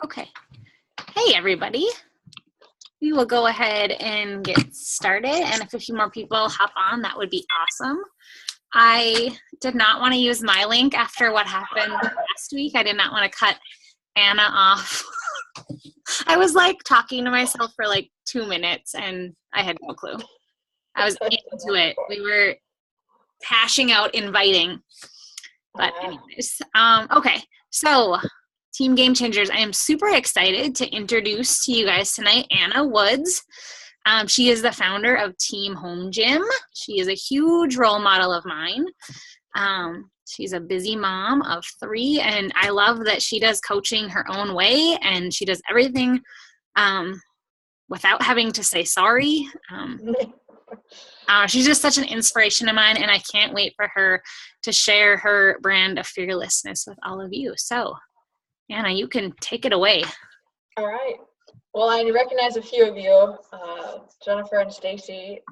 Okay. Hey, everybody. We will go ahead and get started. And if a few more people hop on, that would be awesome. I did not want to use my link after what happened last week. I did not want to cut Anna off. I was like talking to myself for like 2 minutes and I had no clue. I was into it. We were hashing out inviting. But anyways, okay. So Team Game Changers, I am super excited to introduce to you guys tonight Anna Woods. She is the founder of Team Home Gym. She is a huge role model of mine. She's a busy mom of 3, and I love that she does coaching her own way, and she does everything without having to say sorry. She's just such an inspiration of mine, and I can't wait for her to share her brand of fearlessness with all of you. So, Anna, you can take it away. All right. Well, I recognize a few of you, Jennifer and Stacy.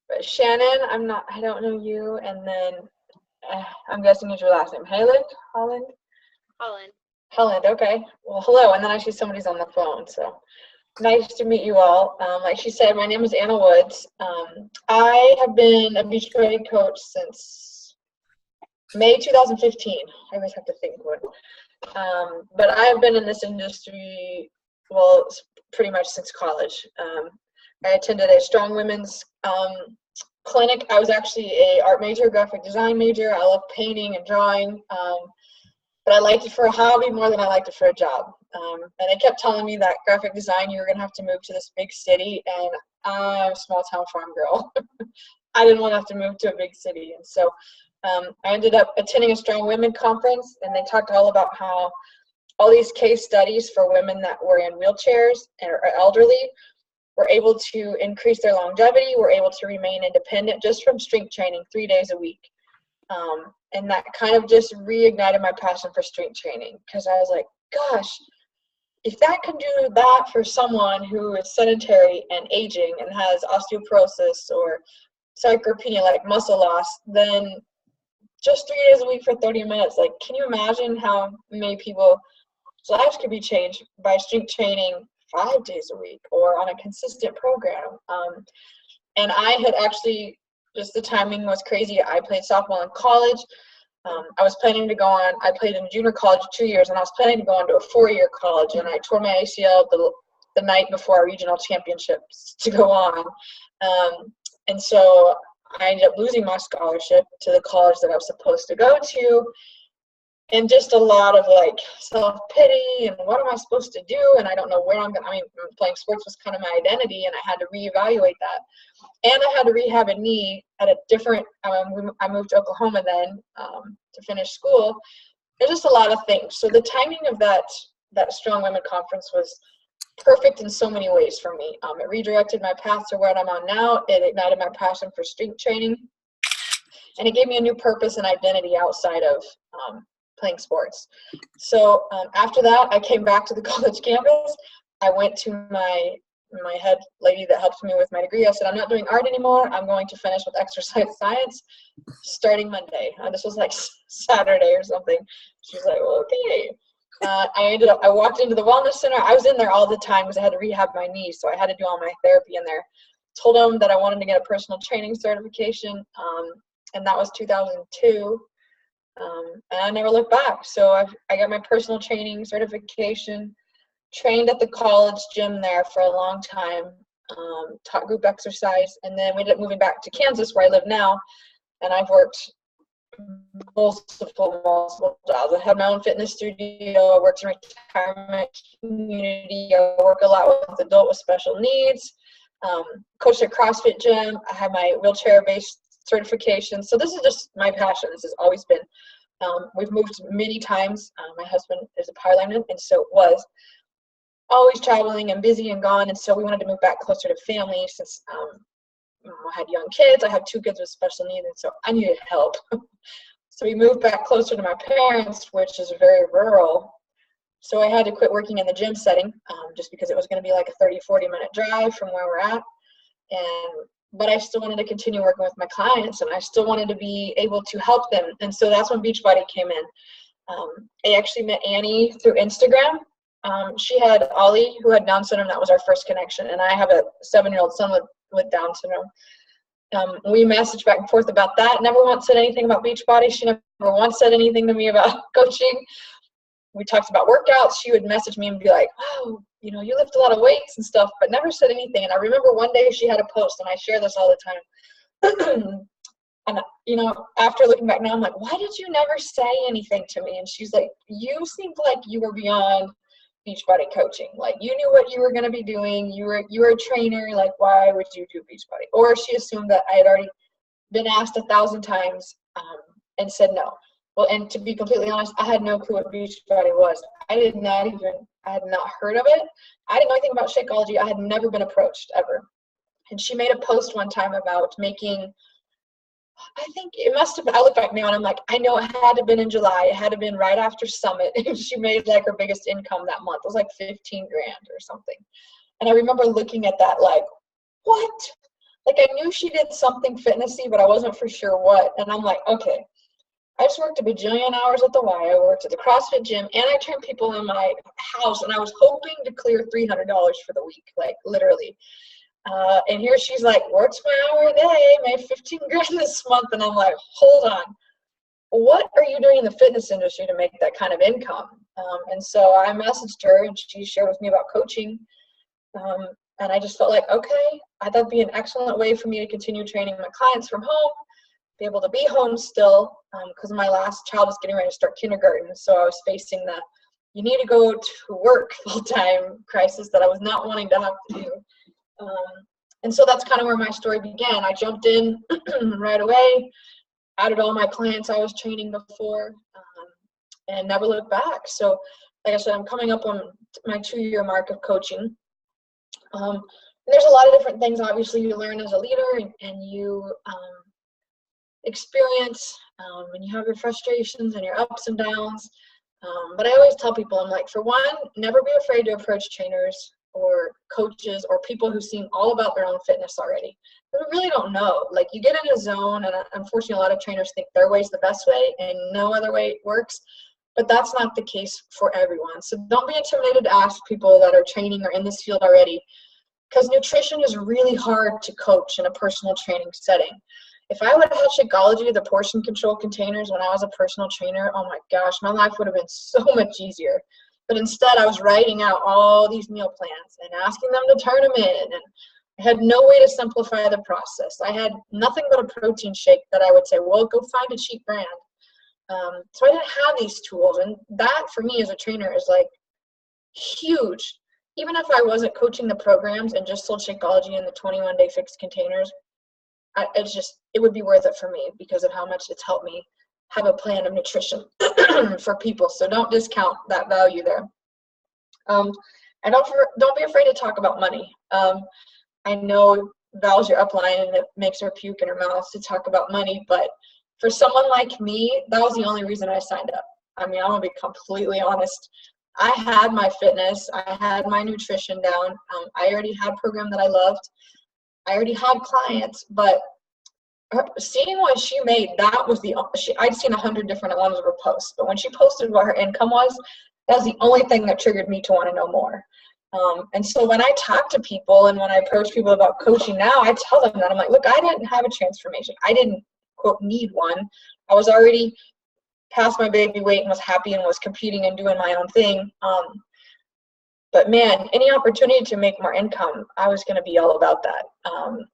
But Shannon, I don't know you. And then I'm guessing it's your last name, Holland. Okay. Well, hello. And then I see somebody's on the phone. So nice to meet you all. Like she said, my name is Anna Woods. I have been a Beachbody coach since May 2015. I always have to think what. But I have been in this industry, well, pretty much since college. I attended a strong women's clinic. I was actually a art major, graphic design major. I love painting and drawing, but I liked it for a hobby more than I liked it for a job. And they kept telling me that graphic design, you were going to have to move to this big city, and I'm a small town farm girl. I didn't want to have to move to a big city, and so I ended up attending a Strong Women conference, and they talked all about how all these case studies for women that were in wheelchairs or elderly were able to increase their longevity, were able to remain independent just from strength training 3 days a week. And that kind of just reignited my passion for strength training, because I was like, gosh, if that can do that for someone who is sedentary and aging and has osteoporosis or sarcopenia, like muscle loss, then just 3 days a week for 30 minutes. Like, can you imagine how many people's lives could be changed by strength training 5 days a week or on a consistent program? And I had actually, just the timing was crazy. I played softball in college. I was planning to go on, I played in junior college 2 years, and I was planning to go on to a 4-year college, and I tore my ACL the night before our regional championships to go on. And so I ended up losing my scholarship to the college that I was supposed to go to, and just a lot of like self-pity and what am I supposed to do, and I don't know where playing sports was kind of my identity, and I had to reevaluate that. And I had to rehab a knee at a different, I moved to Oklahoma then to finish school. There's just a lot of things. So the timing of that Strong Women conference was perfect in so many ways for me. It redirected my path to where I'm on now. It ignited my passion for strength training, and it gave me a new purpose and identity outside of playing sports. So after that, I came back to the college campus. I went to my head lady that helped me with my degree. I said, I'm not doing art anymore. I'm going to finish with exercise science starting Monday. This was like Saturday or something. She was like, well, okay. I walked into the wellness center. I was in there all the time because I had to rehab my knee, so I had to do all my therapy in there. Told them that I wanted to get a personal training certification, and that was 2002. And I never looked back. So I got my personal training certification, trained at the college gym there for a long time, taught group exercise, and then we ended up moving back to Kansas where I live now, and I've worked multiple jobs. I had my own fitness studio. I worked in retirement community. I work a lot with adults with special needs. Coached at CrossFit gym. I have my wheelchair-based certification. So this is just my passion. This has always been. We've moved many times. My husband is a power lineman, and so it was always traveling and busy and gone. And so we wanted to move back closer to family since I had young kids. I have 2 kids with special needs, and so I needed help. So we moved back closer to my parents, which is very rural. So I had to quit working in the gym setting just because it was going to be like a 30-40 minute drive from where we're at. But I still wanted to continue working with my clients, and I still wanted to be able to help them. And so that's when Beachbody came in. I actually met Annie through Instagram. She had Ollie, who had Down syndrome. That was our first connection. And I have a 7-year-old son with Down syndrome. We messaged back and forth about that. Never once said anything about Beachbody. She never once said anything to me about coaching. We talked about workouts. She would message me and be like, oh, you know, you lift a lot of weights and stuff, but never said anything. And I remember one day she had a post, and I share this all the time. And, you know, after looking back now, I'm like, why did you never say anything to me? And she's like, you seemed like you were beyond Beachbody coaching. Like, you knew what you were going to be doing. You were a trainer. Like, why would you do Beachbody? Or she assumed that I had already been asked 1,000 times and said no. Well, and to be completely honest, I had no clue what Beachbody was. I had not heard of it. I didn't know anything about Shakeology. I had never been approached ever. And she made a post one time about making, I think it must have, I look back now and I'm like, I know it had to have been in July. It had to have been right after Summit. And she made like her biggest income that month. It was like 15 grand or something. And I remember looking at that like, what? Like, I knew she did something fitnessy, but I wasn't for sure what. And I'm like, okay. I just worked a bajillion hours at the Y. I worked at the CrossFit gym, and I trained people in my house, and I was hoping to clear $300 for the week, like literally. And here she's like, works my hour a day, made 15 grand this month, and I'm like, hold on. What are you doing in the fitness industry to make that kind of income? And so I messaged her, and she shared with me about coaching. And I just felt like, okay, I thought that'd be an excellent way for me to continue training my clients from home, be able to be home still, because my last child was getting ready to start kindergarten. So I was facing the you need to go to work full-time crisis that I was not wanting to have to do. And so that's kind of where my story began. I jumped in right away, added all my clients I was training before, and never looked back. So like I said, I'm coming up on my 2-year mark of coaching. There's a lot of different things, obviously, you learn as a leader, and you experience, and you have your frustrations and your ups and downs. But I always tell people, I'm like, for one, never be afraid to approach trainers or coaches or people who seem all about their own fitness already. But we really don't know. Like, you get in a zone, and unfortunately a lot of trainers think their way is the best way and no other way works. But that's not the case for everyone. So don't be intimidated to ask people that are training or in this field already, because nutrition is really hard to coach in a personal training setting. If I would have had Shakeology, the portion control containers, when I was a personal trainer, oh my gosh, my life would have been so much easier. But instead, I was writing out all these meal plans and asking them to turn them in. And I had no way to simplify the process. I had nothing but a protein shake that I would say, well, go find a cheap brand. So I didn't have these tools. And that, for me as a trainer, is like huge. Even if I wasn't coaching the programs and just sold Shakeology in the 21-day fixed containers, it would be worth it for me because of how much it's helped me have a plan of nutrition for people. So don't discount that value there. And don't be afraid to talk about money. I know Val's your upline and it makes her puke in her mouth to talk about money, but for someone like me, that was the only reason I signed up. I mean, I'm gonna be completely honest. I had my fitness, I had my nutrition down. I already had a program that I loved. I already had clients, but seeing what she made, that was I'd seen 100 different ones of her posts, but when she posted what her income was, that was the only thing that triggered me to want to know more. And so when I talk to people and when I approach people about coaching now, I tell them that I'm like, look, I didn't have a transformation. I didn't, quote, need one. I was already past my baby weight and was happy and was competing and doing my own thing. But man, any opportunity to make more income, I was going to be all about that.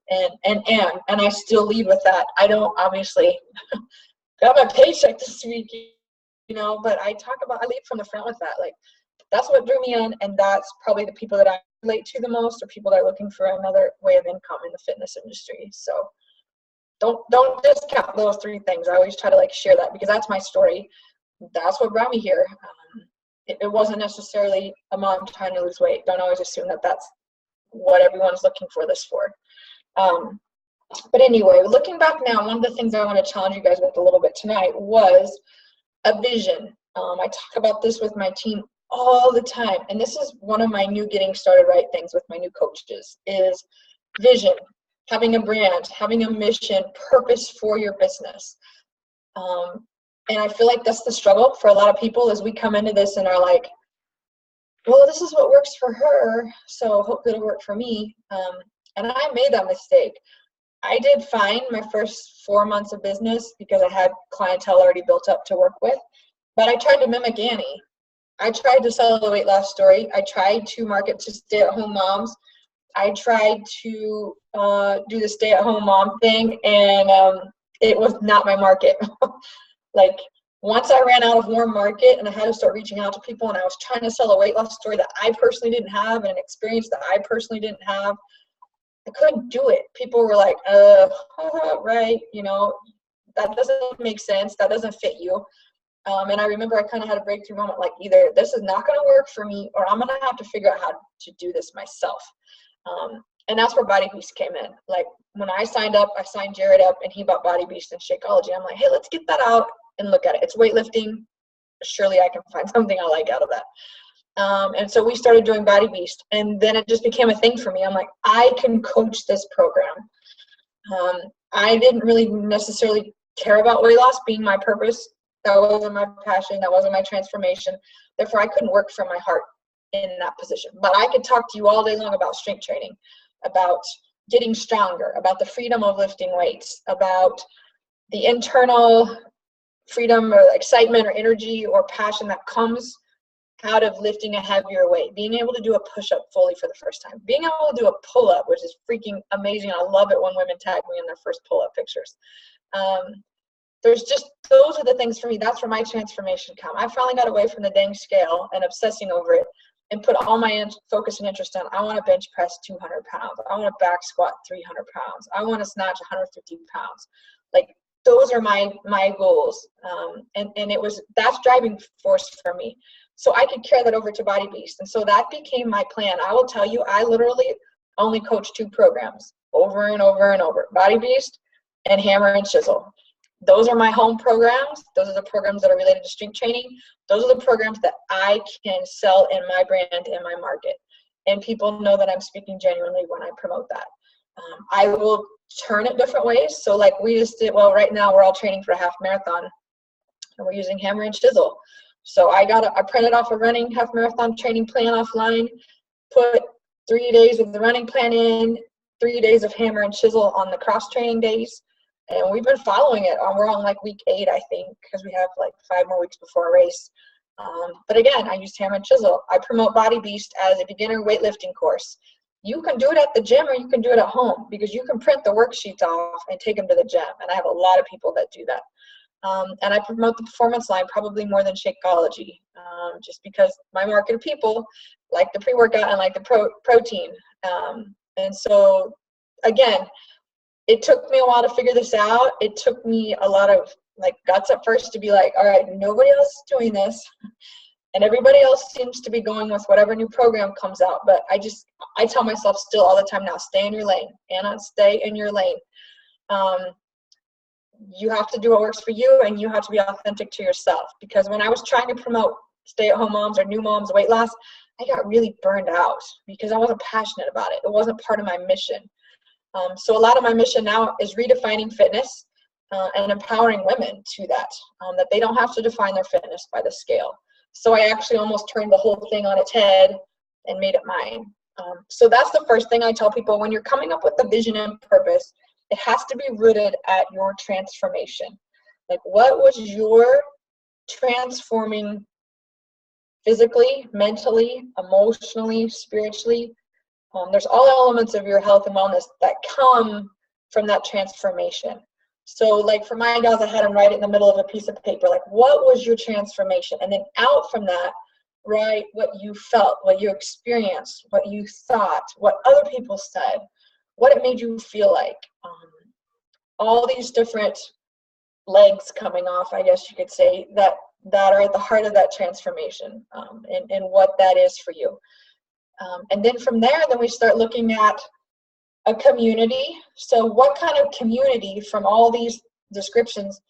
And I still lead with that. I don't obviously got my paycheck this week, you know, but I lead from the front with that. Like, that's what drew me in. And that's probably the people that I relate to the most, or people that are looking for another way of income in the fitness industry. So don't discount those 3 things. I always try to like share that because that's my story. That's what brought me here. It wasn't necessarily a mom trying to lose weight. Don't always assume that that's what everyone's looking for this for. But anyway, looking back now, one of the things I want to challenge you guys with a little bit tonight was a vision. I talk about this with my team all the time. And this is one of my new getting started right things with my new coaches is vision, having a brand, having a mission, purpose for your business. And I feel like that's the struggle for a lot of people, is we come into this and are like, well, this is what works for her, so hopefully it'll work for me. And I made that mistake. I did fine my first 4 months of business because I had clientele already built up to work with. But I tried to mimic Annie. I tried to sell the weight loss story. I tried to market to stay-at-home moms. I tried to do the stay-at-home mom thing, and it was not my market. Like, once I ran out of warm market and I had to start reaching out to people, and I was trying to sell a weight loss story that I personally didn't have and an experience that I personally didn't have, I couldn't do it. People were like, right, you know, that doesn't make sense. That doesn't fit you. And I remember I kind of had a breakthrough moment, like, either this is not going to work for me, or I'm going to have to figure out how to do this myself. And that's where Body Beast came in. Like, when I signed up, I signed Jared up, and he bought Body Beast and Shakeology. I'm like, hey, let's get that out and look at it. It's weightlifting. Surely I can find something I like out of that. And so we started doing Body Beast, and then it just became a thing for me. I'm like, I can coach this program. I didn't really necessarily care about weight loss being my purpose. That wasn't my passion. That wasn't my transformation. Therefore, I couldn't work from my heart in that position. But I could talk to you all day long about strength training, about getting stronger, about the freedom of lifting weights, about the internal freedom or excitement or energy or passion that comes out of lifting a heavier weight, being able to do a push-up fully for the first time, being able to do a pull-up, which is freaking amazing. I love it when women tag me in their first pull-up pictures. There's just, those are the things for me. That's where my transformation come. I finally got away from the dang scale and obsessing over it, and put all my focus and interest on, I want to bench press 200 pounds. I want to back squat 300 pounds. I want to snatch 150 pounds. Like, those are my goals. And that's driving force for me. So I could carry that over to Body Beast. And so that became my plan. I will tell you, I literally only coach 2 programs over and over and over: Body Beast and Hammer and Chisel. Those are my home programs. Those are the programs that are related to strength training. Those are the programs that I can sell in my brand, in my market. And people know that I'm speaking genuinely when I promote that. I will turn it different ways. So like we just did, well, right now we're all training for a half marathon, and we're using Hammer and Chisel. So I printed off a running half marathon training plan offline, put 3 days of the running plan in, 3 days of Hammer and Chisel on the cross training days. And we've been following it. We're on like week 8, I think, because we have like 5 more weeks before a race. But again, I used Hammer and Chisel. I promote Body Beast as a beginner weightlifting course. You can do it at the gym, or you can do it at home, because you can print the worksheets off and take them to the gym. And I have a lot of people that do that. And I promote the performance line probably more than Shakeology, just because my market of people like the pre-workout and like the protein. And so, again, it took me a while to figure this out. It took me a lot of like guts at first to be like, all right, nobody else is doing this, and everybody else seems to be going with whatever new program comes out. But I tell myself still all the time now, stay in your lane, Anna, stay in your lane. You have to do what works for you, and you have to be authentic to yourself. Because when I was trying to promote stay-at-home moms or new moms weight loss, I got really burned out because I wasn't passionate about it. It wasn't part of my mission. So a lot of my mission now is redefining fitness and empowering women to that they don't have to define their fitness by the scale. So I actually almost turned the whole thing on its head and made it mine. So that's the first thing I tell people. When you're coming up with a vision and purpose, it has to be rooted at your transformation. Like, what was your transforming physically, mentally, emotionally, spiritually? There's all elements of your health and wellness that come from that transformation. So like for my gals, I had them write it in the middle of a piece of paper, like, what was your transformation? And then out from that, write what you felt, what you experienced, what you thought, what other people said, what it made you feel like. All these different legs coming off, I guess you could say, that are at the heart of that transformation, and what that is for you. And then from there, then we start looking at a community. So what kind of community from all these descriptions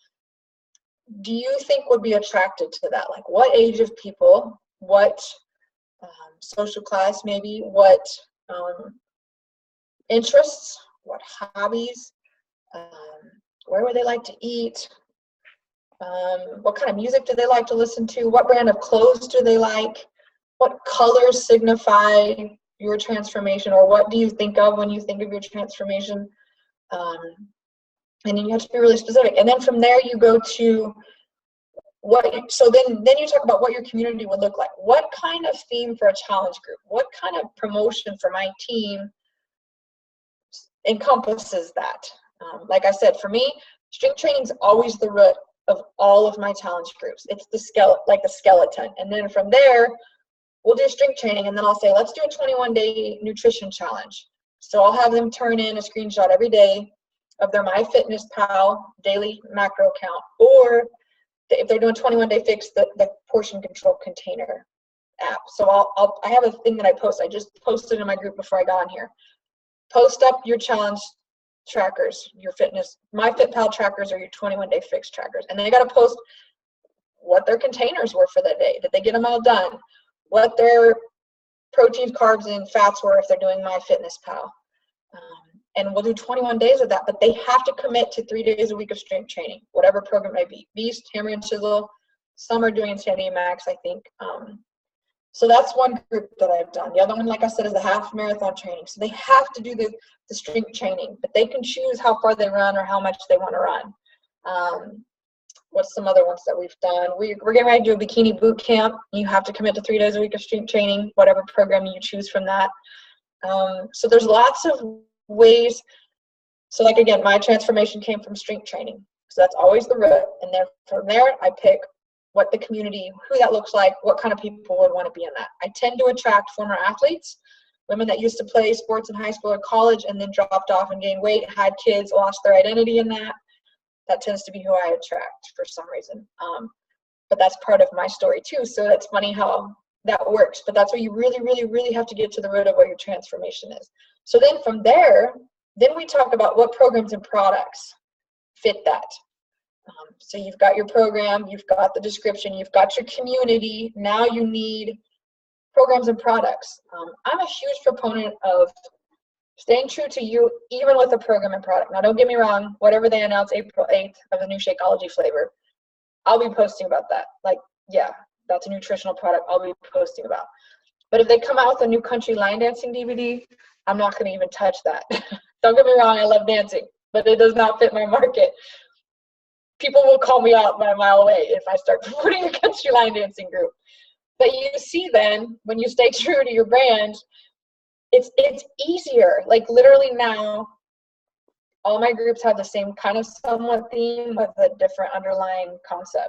do you think would be attracted to that? Like, what age of people, what social class maybe, what interests, what hobbies, where would they like to eat, What kind of music do they like to listen to? What brand of clothes do they like? What colors signify your transformation, or what do you think of when you think of your transformation? And then you have to be really specific. And then from there you go to then you talk about what your community would look like. What kind of theme for a challenge group? What kind of promotion for my team encompasses that? Like I said, for me, strength training is always the root of all of my challenge groups. It's the skeleton. And then from there, we'll do strength training, and then I'll say, let's do a 21-day nutrition challenge. So I'll have them turn in a screenshot every day of their MyFitnessPal daily macro count, or if they're doing 21-day fix, the portion control container app. So I have a thing that I post. I just posted in my group before I got on here. Post up your challenge trackers, your MyFitPal trackers, or your 21-day fix trackers. And they got to post what their containers were for that day. Did they get them all done? What their proteins, carbs, and fats were if they're doing MyFitnessPal. And we'll do 21 days of that, but they have to commit to 3 days a week of strength training, whatever program may be. Beast, Hammer and Chisel, some are doing Insanity Max, I think. So that's one group that I've done. The other one, like I said, is the half marathon training. So they have to do the strength training, but they can choose how far they run or how much they want to run. What's some other ones that we've done? We're getting ready to do a bikini boot camp. You have to commit to 3 days a week of strength training, whatever program you choose from that. So there's lots of ways. So like, again, my transformation came from strength training. So that's always the root. And then from there, I pick what the community, who that looks like, what kind of people would want to be in that. I tend to attract former athletes, women that used to play sports in high school or college and then dropped off and gained weight, had kids, lost their identity in that. That tends to be who I attract for some reason. But that's part of my story too. So that's funny how that works. But that's where you really, really, really have to get to the root of what your transformation is. So then from there, then we talk about what programs and products fit that. So you've got your program, you've got the description, you've got your community. Now you need programs and products. I'm a huge proponent of staying true to you, even with a program and product. Now, don't get me wrong, whatever they announce April 8th of the new Shakeology flavor, I'll be posting about that. Like, yeah, that's a nutritional product I'll be posting about. But if they come out with a new country line dancing DVD, I'm not going to even touch that. Don't get me wrong, I love dancing, but it does not fit my market. People will call me out by a mile away if I start promoting a country line dancing group. But you see then, when you stay true to your brand, it's easier. Like literally now, all my groups have the same kind of somewhat theme with a different underlying concept.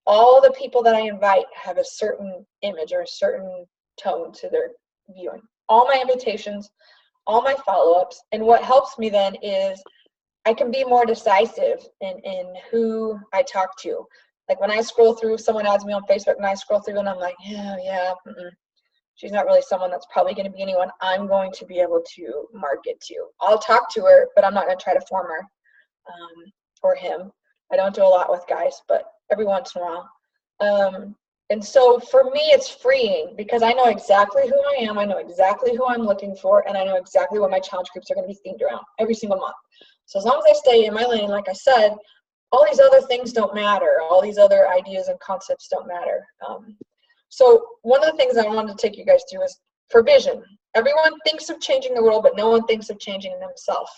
All the people that I invite have a certain image or a certain tone to their viewing. All my invitations, all my follow-ups, and what helps me then is I can be more decisive in who I talk to. Like when I scroll through, someone adds me on Facebook and I scroll through and I'm like, she's not really someone that's probably going to be anyone I'm going to be able to market to. I'll talk to her, but I'm not going to try to form her or him. I don't do a lot with guys, but every once in a while. And so for me, it's freeing because I know exactly who I am. I know exactly who I'm looking for, and I know exactly what my challenge groups are going to be themed around every single month. So as long as I stay in my lane, like I said, all these other things don't matter. All these other ideas and concepts don't matter. So one of the things I wanted to take you guys through is for vision. Everyone thinks of changing the world, but no one thinks of changing themselves.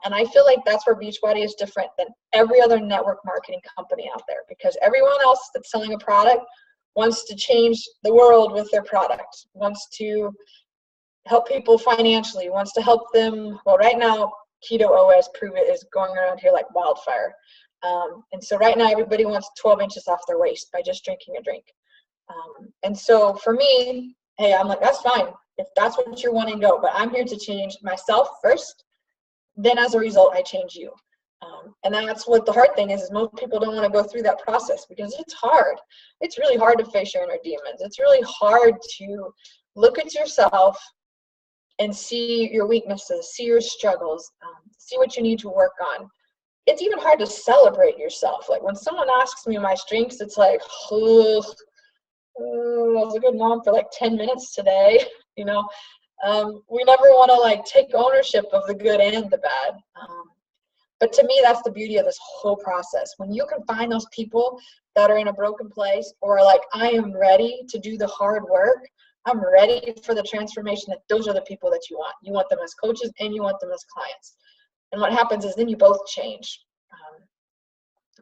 And I feel like that's where Beachbody is different than every other network marketing company out there, because everyone else that's selling a product wants to change the world with their product, wants to help people financially, wants to help them. Well, right now, Keto OS Prove It is going around here like wildfire. And so right now, everybody wants 12 inches off their waist by just drinking a drink. And so for me, hey, I'm like, that's fine. If that's what you're wanting, go. But I'm here to change myself first. Then as a result, I change you. And that's what the hard thing is most people don't want to go through that process because it's hard. It's really hard to face your inner demons. It's really hard to look at yourself and see your weaknesses, see your struggles, see what you need to work on. It's even hard to celebrate yourself. Like when someone asks me my strengths, it's like, I was a good mom for like 10 minutes today, you know. We never want to like take ownership of the good and the bad. But to me, that's the beauty of this whole process. When you can find those people that are in a broken place or like, I am ready to do the hard work, I'm ready for the transformation, that those are the people that you want. You want them as coaches and you want them as clients. And what happens is then you both change.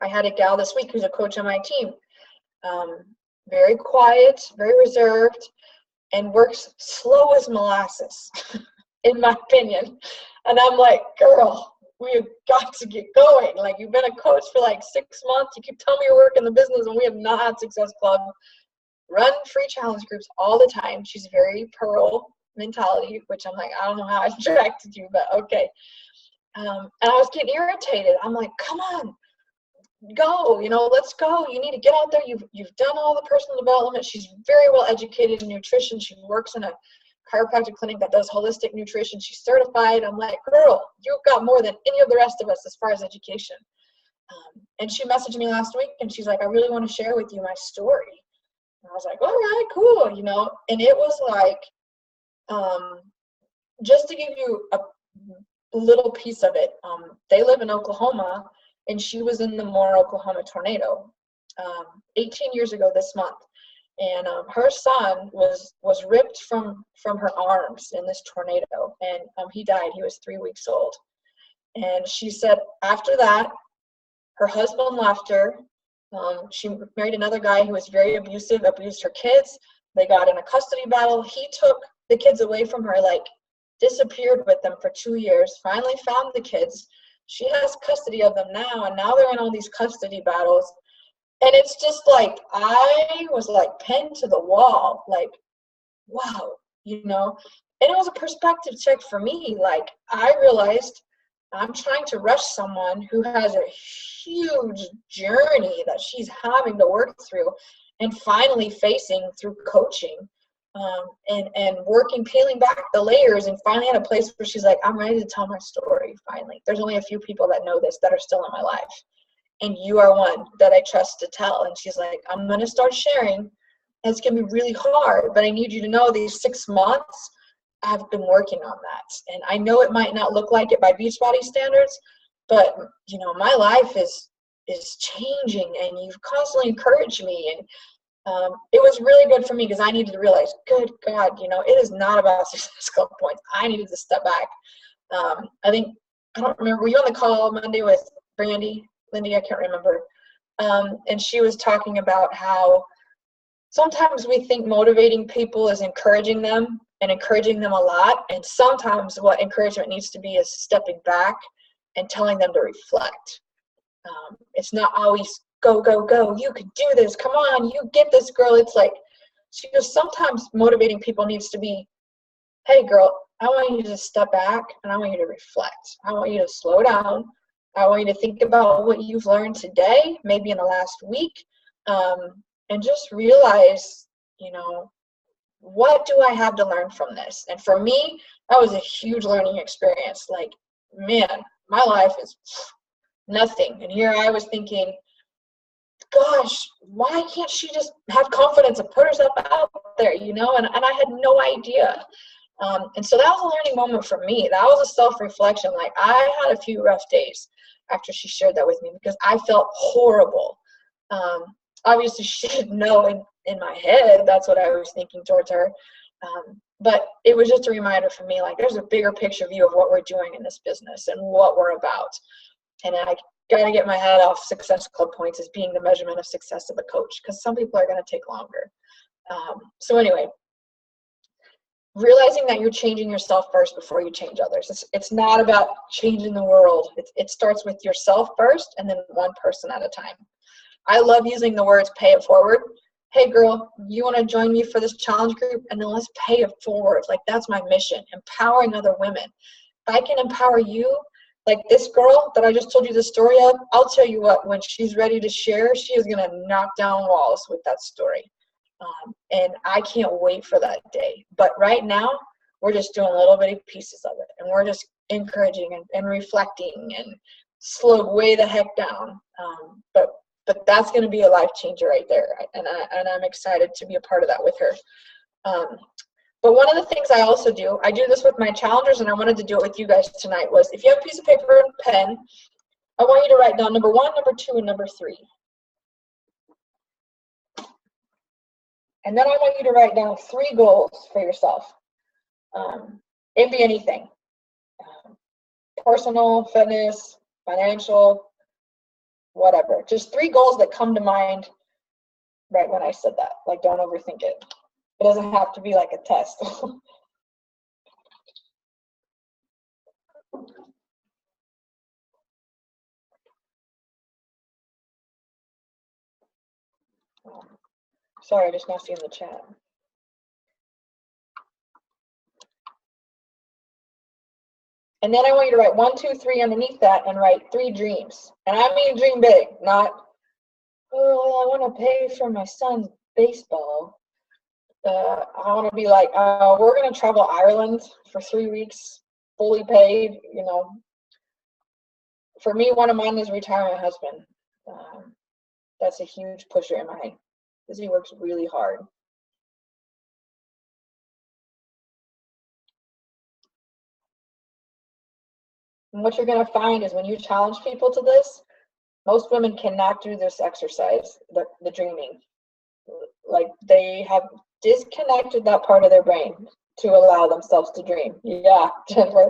I had a gal this week who's a coach on my team. Very quiet, very reserved, and works slow as molasses, in my opinion. And I'm like, girl, we have got to get going. Like, you've been a coach for like 6 months. You keep telling me you're working the business, and we have not had Success Club. Run free challenge groups all the time. She's very Pearl mentality, which I'm like, I don't know how I attracted you, but okay. And I was getting irritated. I'm like, come on, go, let's go. You need to get out there. You've done all the personal development. She's very well educated in nutrition. She works in a chiropractic clinic that does holistic nutrition. She's certified. I'm like, girl, you've got more than any of the rest of us as far as education. And she messaged me last week and she's like, I really want to share with you my story. And I was like, all right, cool, and it was like, just to give you a little piece of it, they live in Oklahoma, and she was in the Moore, Oklahoma tornado 18 years ago this month. And her son was ripped from her arms in this tornado, and he died. He was 3 weeks old. And she said after that, her husband left her. She married another guy who was very abusive, abused her kids. They got in a custody battle. He took the kids away from her, like disappeared with them for 2 years, finally found the kids. She has custody of them now, and now they're in all these custody battles. And it's just like, I was like pinned to the wall, like, wow, And it was a perspective check for me. Like, I realized I'm trying to rush someone who has a huge journey that she's having to work through and finally facing through coaching, and working, peeling back the layers, and finally at a place where she's like, I'm ready to tell my story finally. There's only a few people that know this that are still in my life, and you are one that I trust to tell. And she's like, I'm going to start sharing, and it's going to be really hard, but I need you to know these 6 months I've been working on that. And I know it might not look like it by Beachbody standards, but my life is changing, and you've constantly encouraged me. And it was really good for me because I needed to realize, good God, it is not about Success Club points. I needed to step back. I don't remember, were you on the call Monday with Brandy, Lindy? I can't remember. And she was talking about how sometimes we think motivating people is encouraging them and encouraging them a lot. And sometimes what encouragement needs to be is stepping back and telling them to reflect. It's not always go, go, go. You can do this. Come on, you get this, girl. It's like, she goes, sometimes motivating people needs to be, hey, girl, I want you to step back and I want you to reflect. I want you to slow down. I want you to think about what you've learned today, maybe in the last week, and just realize, what do I have to learn from this? And for me, that was a huge learning experience. Like, man, my life is nothing. And here I was thinking, gosh, why can't she just have confidence and put herself out there, and I had no idea. And so that was a learning moment for me. That was a self-reflection. Like, I had a few rough days after she shared that with me because I felt horrible. Obviously, she didn't know in my head that's what I was thinking towards her. But it was just a reminder for me, like, there's a bigger picture view of what we're doing in this business and what we're about. And I got to get my head off Success Club points as being the measurement of success of a coach, because some people are going to take longer. So anyway, realizing that you're changing yourself first before you change others. It's not about changing the world. It starts with yourself first, and then one person at a time. I love using the words pay it forward. Hey, girl, you want to join me for this challenge group? And then let's pay it forward. Like, that's my mission, empowering other women. If I can empower you, like this girl that I just told you the story of, I'll tell you what, when she's ready to share, she is going to knock down walls with that story. And I can't wait for that day. But right now, we're just doing little bitty pieces of it. And we're just encouraging and reflecting and slow way the heck down. But that's going to be a life changer right there. And I'm excited to be a part of that with her. But one of the things I also do, I do this with my challengers, and I wanted to do it with you guys tonight, was if you have a piece of paper and pen, I want you to write down number 1, number 2, and number 3. And then I want you to write down 3 goals for yourself. It can be anything. Personal, fitness, financial, whatever. Just 3 goals that come to mind right when I said that. Like, don't overthink it. It doesn't have to be like a test. Sorry, I just now seen the chat. And then I want you to write 1, 2, 3 underneath that and write 3 dreams. And I mean dream big, not, oh, I want to pay for my son's baseball. I want to be like, we're going to travel Ireland for 3 weeks, fully paid, you know. For me, one of mine is retire my husband. That's a huge pusher in mine because he works really hard. And what you're going to find is when you challenge people to this, most women cannot do this exercise, the dreaming. Like, they have disconnected that part of their brain to allow themselves to dream. Yeah, Jennifer.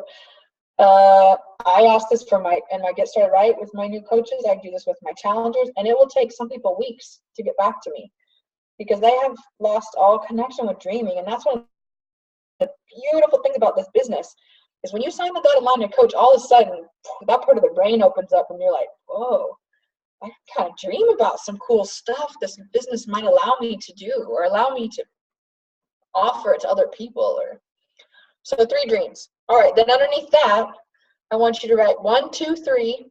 I asked this for my Get Started Right with my new coaches. I do this with my challengers, and it will take some people weeks to get back to me because they have lost all connection with dreaming. And that's one of the beautiful things about this business is when you sign the dotted line to coach, all of a sudden that part of the brain opens up and you're like, whoa, I kind of dream about some cool stuff this business might allow me to do or allow me to offer it to other people. So 3 dreams. All right, then underneath that, I want you to write 1, 2, 3,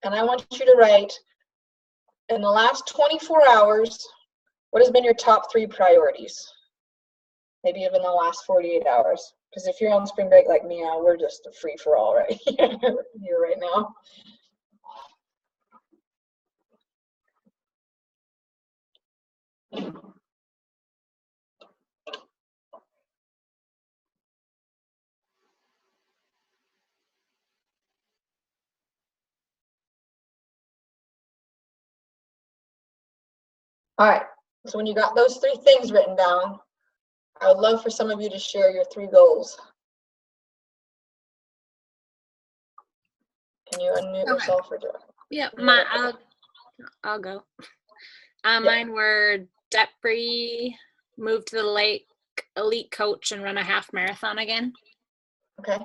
and I want you to write in the last 24 hours, what has been your top 3 priorities? Maybe even the last 48 hours. Because if you're on spring break like me, we're just a free-for-all right here right now. All right, so when you got those 3 things written down, I would love for some of you to share your 3 goals. Can you unmute yourself or do it? Yeah, I'll go. Mine were debt-free, move to the lake, elite coach, and run a half marathon again. Okay.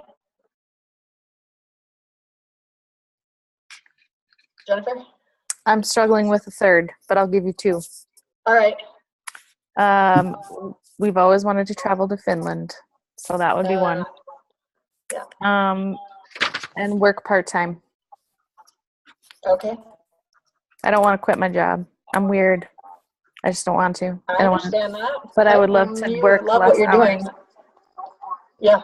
Jennifer? I'm struggling with a third, but I'll give you 2. All right. We've always wanted to travel to Finland, so that would be 1. Yeah. And work part-time. Okay. I don't want to quit my job. I'm weird. I just don't want to. I understand that. But I would love to work love less what you're hours. doing. Yeah.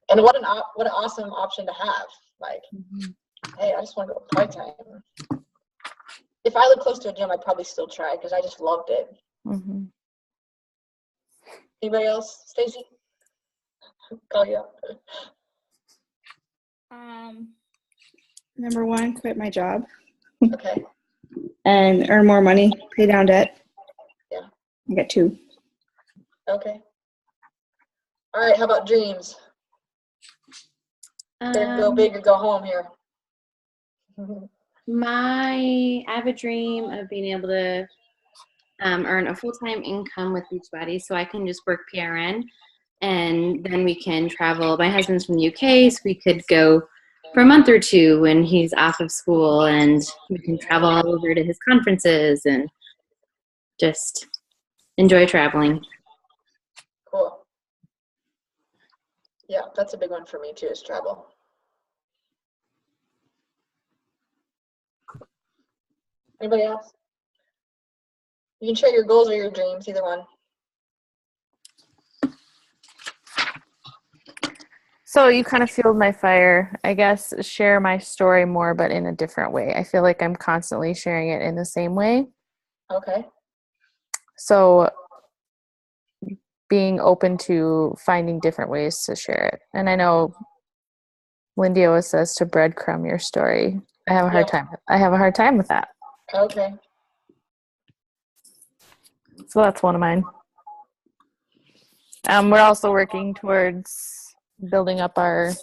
And what an awesome option to have. Like, hey, I just want to go part-time. If I lived close to a gym, I'd probably still try because I just loved it. Mm-hmm. Anybody else? Stacy? Call you up. Number 1, quit my job. Okay. And earn more money, pay down debt. Yeah. I got 2. Okay. All right, how about dreams? Go big or go home here. I have a dream of being able to earn a full-time income with Beachbody, so I can just work PRN, and then we can travel. My husband's from the UK, so we could go for a month or 2 when he's off of school, and we can travel all over to his conferences and just enjoy traveling. Cool. Yeah, that's a big one for me too, is travel. Anybody else? You can share your goals or your dreams, either one. So you kind of fueled my fire. I guess share my story more, but in a different way. I feel like I'm constantly sharing it in the same way. Okay. So being open to finding different ways to share it. And I know Lindy always says to breadcrumb your story. I have a hard Yeah. time. I have a hard time with that. Okay. So that's one of mine. We're also working towards building up our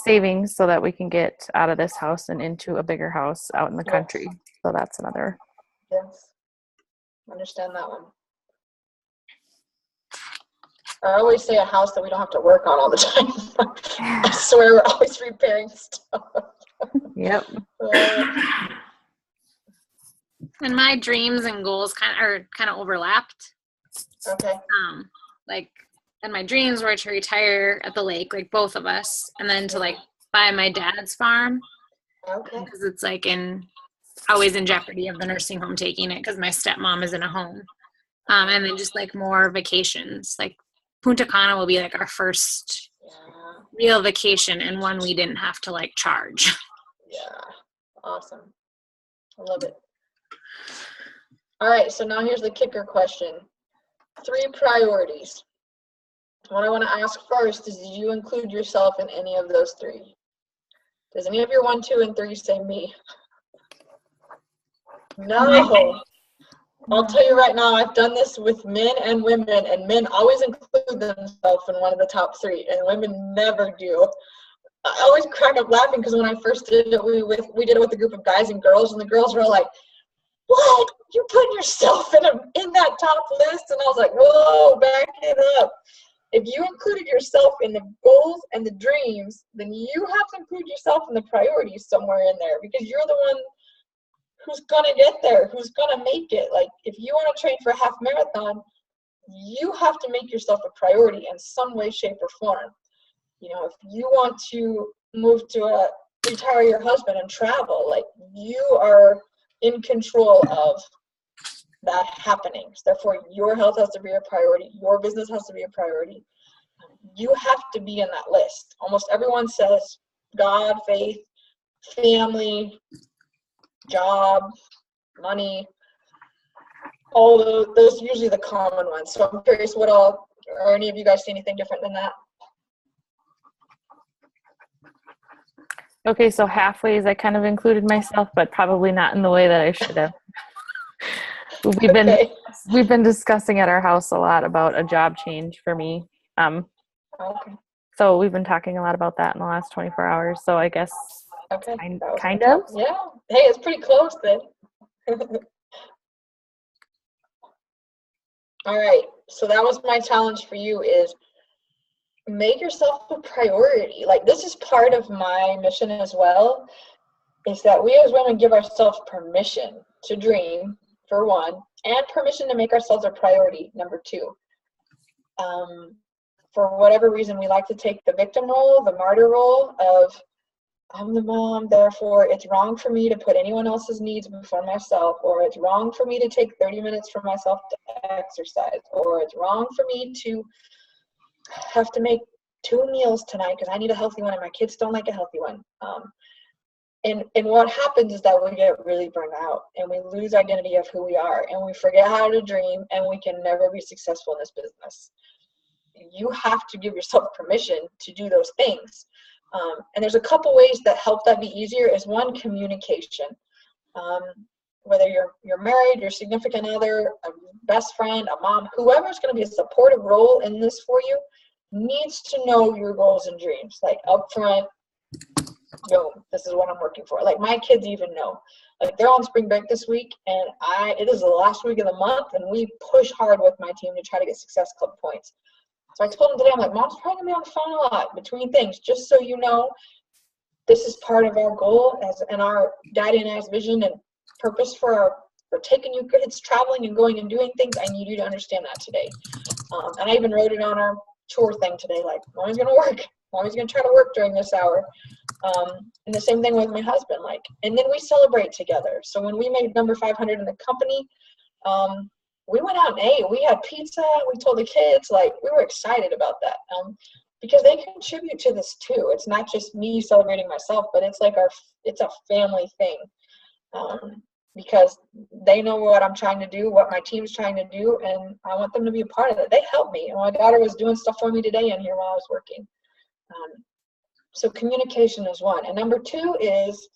savings so that we can get out of this house and into a bigger house out in the Yes. country. So that's another. Yes. Understand that one. I always say a house that we don't have to work on all the time. I swear we're always repairing stuff. Yep. And my dreams and goals kind of overlapped. Okay. Like, and my dreams were to retire at the lake, like both of us, and then to like buy my dad's farm Okay. because it's like always in jeopardy of the nursing home taking it because my stepmom is in a home. And then just like more vacations, like Punta Cana will be like our first Yeah. real vacation and one we didn't have to like charge. Yeah. Awesome. I love it. All right. So now here's the kicker question. 3 priorities. What I want to ask first is, did you include yourself in any of those 3? Does any of your 1, 2, and 3 say me? No. I'll tell you right now, I've done this with men and women, and men always include themselves in one of the top 3, and women never do. I always crack up laughing because when I first did it, we did it with a group of guys and girls, and the girls were all like, "What? You put yourself in that top list?" And I was like, "Whoa, back it up." If you included yourself in the goals and the dreams, then you have to include yourself in the priorities somewhere in there because you're the one who's going to get there, who's going to make it. Like, if you want to train for a half marathon, you have to make yourself a priority in some way, shape, or form. You know, if you want to move to retire your husband and travel, like, you are in control of that happening. So therefore, your health has to be a priority. Your business has to be a priority. You have to be in that list. Almost everyone says God, faith, family, job, money, all those are usually the common ones. So I'm curious, or any of you guys see anything different than that? Okay, so halfways I kind of included myself, but probably not in the way that I should have. We've been discussing at our house a lot about a job change for me. Okay. So we've been talking a lot about that in the last 24 hours. So I guess Okay. kind of. Yeah. Hey, it's pretty close then. All right. So that was my challenge for you, is make yourself a priority. Like, this is part of my mission as well, is that we as women give ourselves permission to dream, for one, and permission to make ourselves a priority, number 2. For whatever reason, we like to take the victim role, the martyr role of, I'm the mom, therefore it's wrong for me to put anyone else's needs before myself, or it's wrong for me to take 30 minutes for myself to exercise, or it's wrong for me to have to make 2 meals tonight because I need a healthy one and my kids don't like a healthy one. And what happens is that we get really burned out and we lose identity of who we are, and we forget how to dream, and we can never be successful in this business. You have to give yourself permission to do those things. And there's a couple ways that help that be easier. Is one, communication. Whether you're married, your significant other, a best friend, a mom, whoever's going to be a supportive role in this for you needs to know your goals and dreams. Like, up front, boom, this is what I'm working for. Like, my kids even know. Like, they're on spring break this week, and it is the last week of the month, and we push hard with my team to try to get Success Club points. So I told them today, I'm like, Mom's probably going to be on the phone a lot between things, just so you know, this is part of our goal and our Daddy and I's vision and purpose for taking you kids traveling and going and doing things. I need you to understand that today. And I even wrote it on our chore thing today, like, Mommy's going to work. Mommy's going to try to work during this hour. And the same thing with my husband. Like, and then we celebrate together. So when we made number 500 in the company, we went out and ate. We had pizza. We told the kids, like, we were excited about that because they contribute to this too. It's not just me celebrating myself, but it's like it's a family thing because they know what I'm trying to do, what my team's trying to do, and I want them to be a part of it. They help me. And my daughter was doing stuff for me today in here while I was working. So communication is one. And number two is,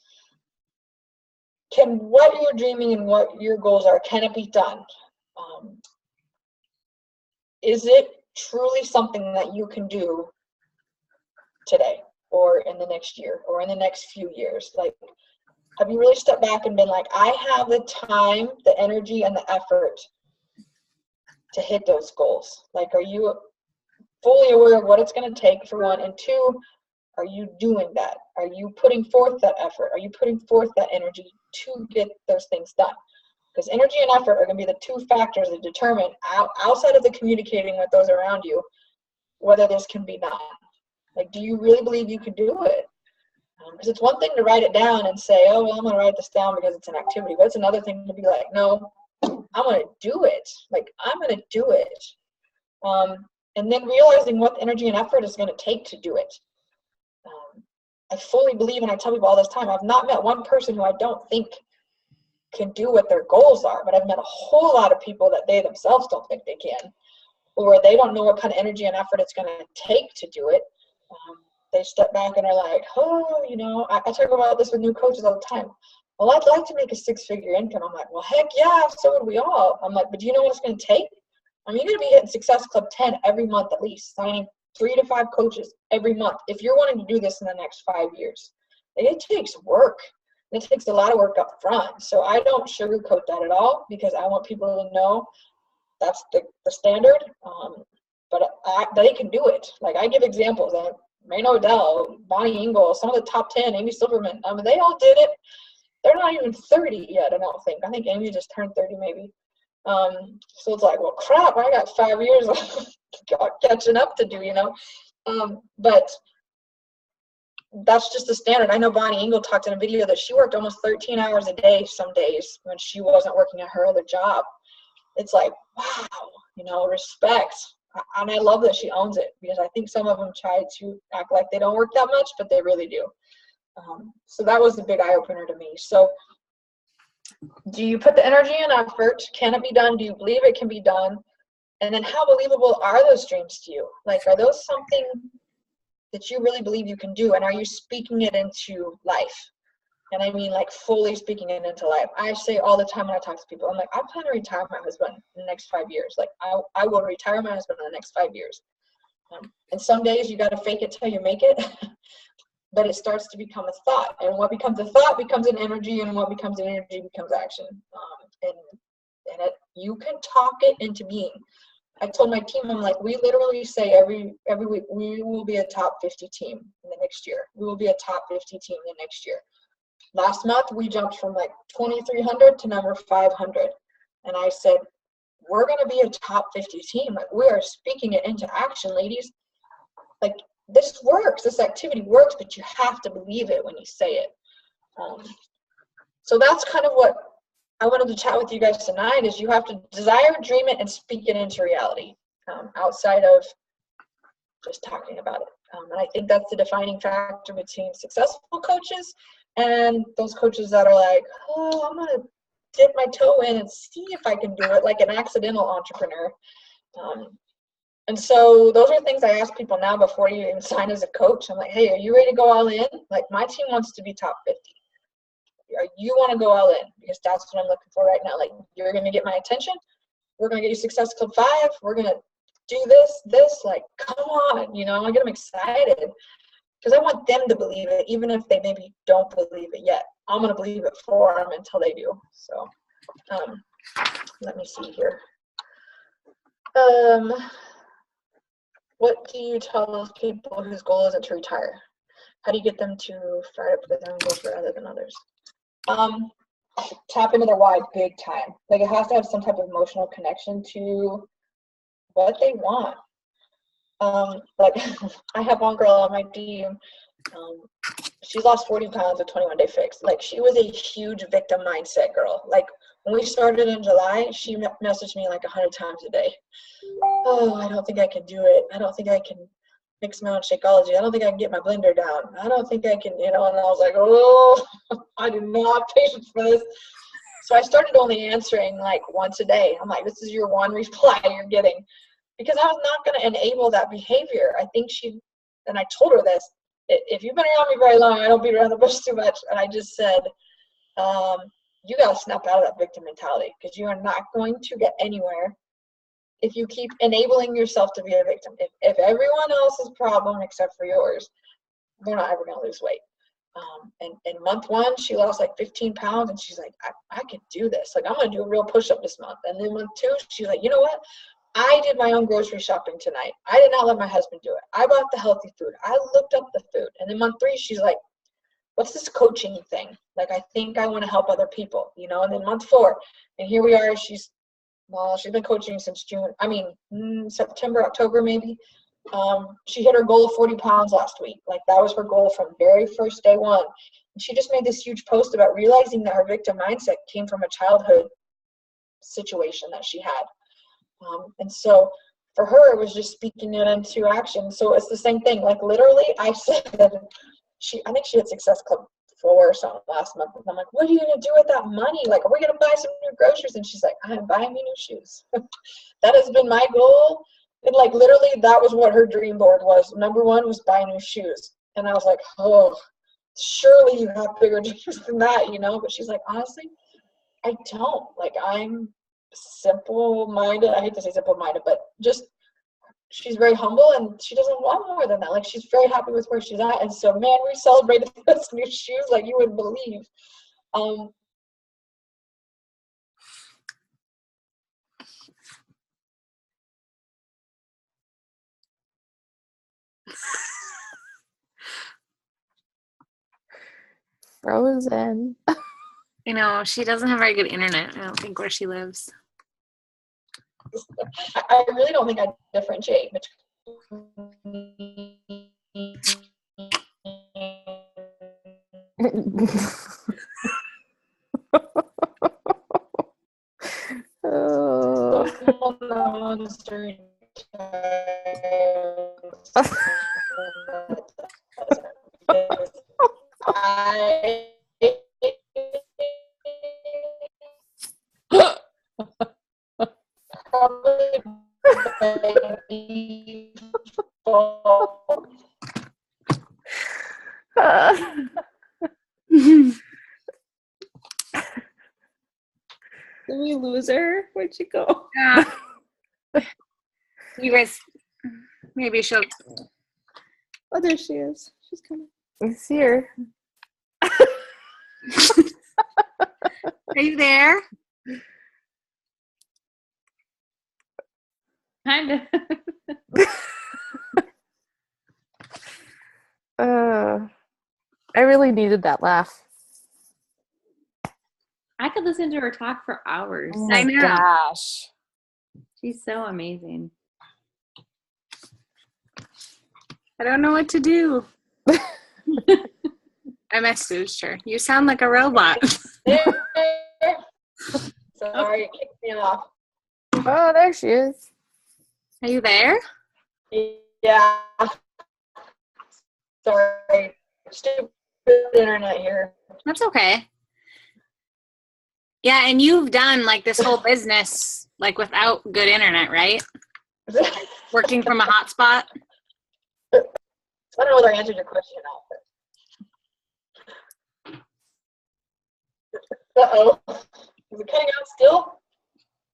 can what you're dreaming and what your goals are, can it be done? Is it truly something that you can do today or in the next year or in the next few years? Like, have you really stepped back and been like, I have the time, the energy, and the effort to hit those goals? Like, are you fully aware of what it's going to take, for one? And two, are you doing that? Are you putting forth that effort? Are you putting forth that energy to get those things done? Because energy and effort are going to be the two factors that determine, outside of the communicating with those around you, whether this can be done. Like, do you really believe you can do it? Because it's one thing to write it down and say, oh, well, I'm going to write this down because it's an activity. But it's another thing to be like, no, I'm going to do it. Like, I'm going to do it. And then realizing what energy and effort is going to take to do it. I fully believe, and I tell people all this time, I've not met one person who I don't think can do what their goals are, but I've met a whole lot of people that they themselves don't think they can, or they don't know what kind of energy and effort it's going to take to do it. They step back and are like, oh, you know, I talk about this with new coaches all the time. Well, I'd like to make a 6-figure income. I'm like, well, heck yeah, so would we all. I'm like, but do you know what it's going to take? I mean, you're going to be hitting Success Club 10 every month at least, signing 3 to 5 coaches every month if you're wanting to do this in the next 5 years. It takes work. It takes a lot of work up front. So I don't sugarcoat that at all, because I want people to know that's the standard. But they can do it. Like, I give examples. Raina Odell, Bonnie Engel, some of the top 10, Amy Silverman. I mean, they all did it. They're not even 30 yet, I don't think. I think Amy just turned 30 maybe. So it's like, well, crap, I got 5 years of catching up to do, you know. But that's just the standard. I know Bonnie Engel talked in a video that she worked almost 13 hours a day some days when she wasn't working at her other job. It's like, wow, you know, respect. And I love that she owns it, because I think some of them try to act like they don't work that much, but they really do. So that was the big eye-opener to me. So do you put the energy and effort? Can it be done? Do you believe it can be done? And then how believable are those dreams to you? Like, are those something that you really believe you can do? And are you speaking it into life? And I mean, like, fully speaking it into life. I say all the time when I talk to people, I'm like, I plan to retire my husband in the next 5 years. Like, I will retire my husband in the next 5 years. And some days you got to fake it till you make it. But it starts to become a thought. And what becomes a thought becomes an energy, and what becomes an energy becomes action. And you can talk it into being. I told my team, I'm like, we literally say every week, we will be a top 50 team in the next year. We will be a top 50 team in the next year. Last month, we jumped from like 2,300 to number 500. And I said, we're going to be a top 50 team. Like, we are speaking it into action, ladies. Like, this works. This activity works, but you have to believe it when you say it. So that's kind of what I wanted to chat with you guys tonight, is you have to desire, dream it, and speak it into reality, outside of just talking about it. And I think that's the defining factor between successful coaches and those coaches that are like, oh, I'm going to dip my toe in and see if I can do it, like an accidental entrepreneur. And so those are things I ask people now before you even sign as a coach. I'm like, hey, are you ready to go all in? Like, my team wants to be top 50. You want to go all in? Because that's what I'm looking for right now. Like, you're going to get my attention. We're going to get you Success Club 5. We're going to do this. Like, come on. You know, I get them excited. Because I want them to believe it, even if they maybe don't believe it yet. I'm going to believe it for them until they do. So, let me see here. What do you tell those people whose goal isn't to retire? How do you get them to fire up with their own goals rather than others? Tap into their why big time. Like, it has to have some type of emotional connection to what they want. Like, I have one girl on my team. She's lost 40 pounds with 21-day fix. Like, she was a huge victim mindset girl. Like, when we started in July, she messaged me like 100 times a day. Oh, I don't think I can do it. I don't think I can mix my own Shakeology. I don't think I can get my blender down. I don't think I can, you know, and I was like, oh, I do not have patience for this. So I started only answering like once a day. I'm like, this is your one reply you're getting. Because I was not going to enable that behavior. I think and I told her this, if you've been around me very long, I don't beat around the bush too much. And I just said, you got to snap out of that victim mentality, because you are not going to get anywhere if you keep enabling yourself to be a victim. If everyone else's problem except for yours, they're not ever going to lose weight. And in month 1, she lost like 15 pounds, and she's like, I could do this. Like, I'm going to do a real push-up this month. And then month 2, she's like, you know what? I did my own grocery shopping tonight. I did not let my husband do it. I bought the healthy food. I looked up the food. And then month 3, she's like, what's this coaching thing? Like, I think I want to help other people, you know? And then month 4, and here we are. She's been coaching since September, October, maybe. She hit her goal of 40 pounds last week. Like, that was her goal from very first day 1. And she just made this huge post about realizing that her victim mindset came from a childhood situation that she had. And so for her, it was just speaking it into action. So it's the same thing. Like, literally, I said, I think she had Success Club 4 or something last month. And I'm like, what are you going to do with that money? Like, are we going to buy some new groceries? And she's like, I'm buying me new shoes. That has been my goal. And like, literally, that was what her dream board was. Number 1 was buy new shoes. And I was like, oh, surely you have bigger dreams than that, you know? But she's like, honestly, I don't. Like, I'm simple-minded. I hate to say simple-minded, but just, she's very humble, and she doesn't want more than that. Like, she's very happy with where she's at. And so, man, we celebrated those new shoes like you wouldn't believe. Frozen. You know, she doesn't have very good internet, I don't think, where she lives. I really don't think I differentiate Oh. Did we lose her? Where'd she go? You guys, maybe she'll. Oh, there she is. She's coming. I see her. Are you there? Kind of. I really needed that laugh. I could listen to her talk for hours. Oh I my know. gosh. She's so amazing. I don't know what to do. I messaged her. You sound like a robot. Sorry, it kicked me off. Oh, there she is. Are you there? Yeah. Sorry. Stupid internet here. That's okay. Yeah, and you've done like this whole business like without good internet, right? Working from a hotspot. I don't know whether I answered your question or not. Uh-oh. Is it cutting out still?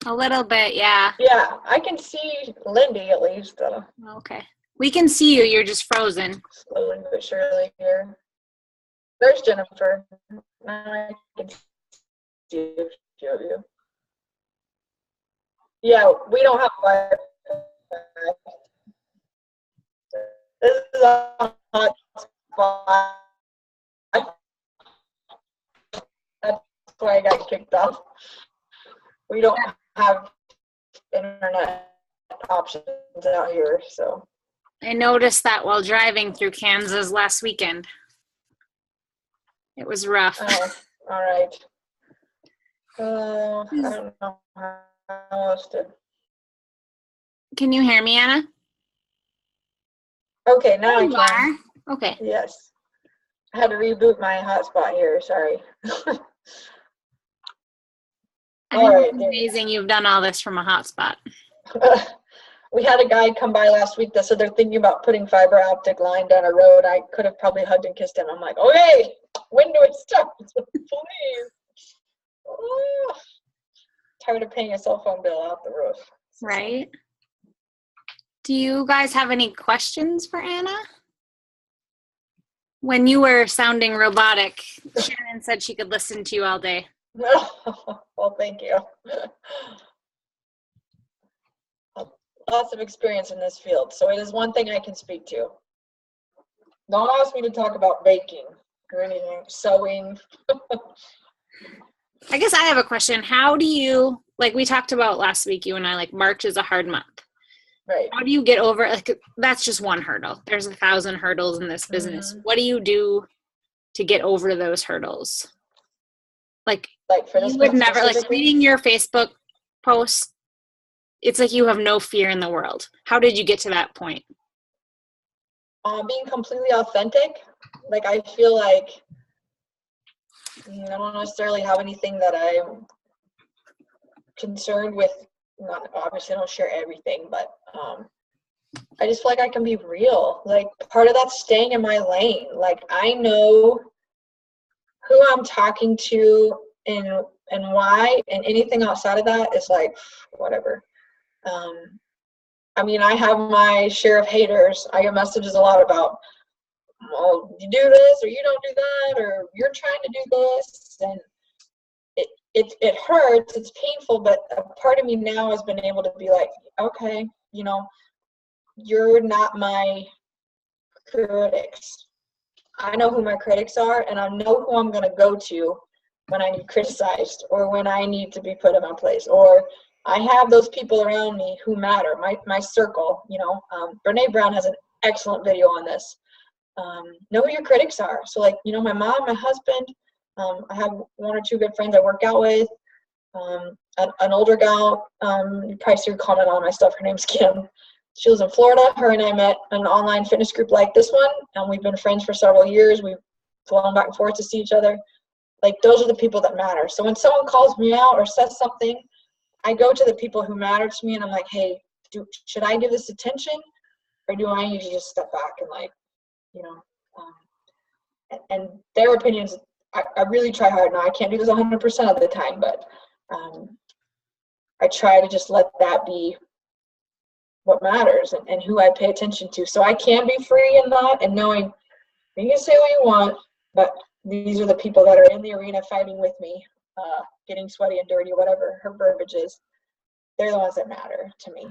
A little bit, yeah. Yeah, I can see Lindy at least. Okay. We can see you. You're just frozen. Slowly but surely here. There's Jennifer. Now I can see a few of you. Yeah, we don't have Wi-Fi. This is a hot spot. That's why I got kicked off. We don't have internet options out here, so. I noticed that while driving through Kansas last weekend. It was rough. Oh, all right. I don't know how else to. Can you hear me, Anna? Okay, now I There you can. are. Okay. Yes. I had to reboot my hotspot here. Sorry. I All think right, it's amazing you've done all this from a hotspot. We had a guy come by last week that said they're thinking about putting fiber optic line down a road. I could have probably hugged and kissed him. I'm like, okay, when do it start? Please. Oh, tired of paying a cell phone bill out the roof. Right. Do you guys have any questions for Anna? When you were sounding robotic, Shannon said she could listen to you all day. Well, thank you. Lots of experience in this field, so it is one thing I can speak to. Don't ask me to talk about baking or anything, sewing. I guess I have a question. How do you, like we talked about last week, you and I, like March is a hard month. Right. How do you get over, like, that's just one hurdle. There's 1,000 hurdles in this business. Mm-hmm. What do you do to get over those hurdles? Like for this you would never, like specifically? reading your Facebook post, it's like you have no fear in the world. How did you get to that point? Being completely authentic. Like, I feel like I don't necessarily have anything that I'm concerned with. Not obviously I don't share everything, but I just feel like I can be real. Like, part of that's staying in my lane. Like, I know who I'm talking to and why, and anything outside of that is like whatever. I mean, I have my share of haters. I get messages a lot about, well, you do this or you don't do that, or you're trying to do this, and it hurts, it's painful, but a part of me now has been able to be like, okay, you're not my critics. I know who my critics are, and I know who I'm going to go to when I need criticized or when I need to be put in my place. Or I have those people around me who matter, my circle, Brene Brown has an excellent video on this. Know who your critics are. So, like, my mom, my husband, I have one or two good friends I work out with. An older gal, you probably see her comment on my stuff. Her name's Kim. She lives in Florida. Her and I met in an online fitness group like this one, and we've been friends for several years. We've flown back and forth to see each other. Like, those are the people that matter. So when someone calls me out or says something, I go to the people who matter to me, and I'm like, hey, should I give this attention, or do I need to just step back and, like, and their opinions, I really try hard. Now, I can't do this 100% of the time, but I try to just let that be what matters and who I pay attention to. So I can be free in that and knowing you can say what you want, but these are the people that are in the arena fighting with me, getting sweaty and dirty, whatever her verbiage is. They're the ones that matter to me.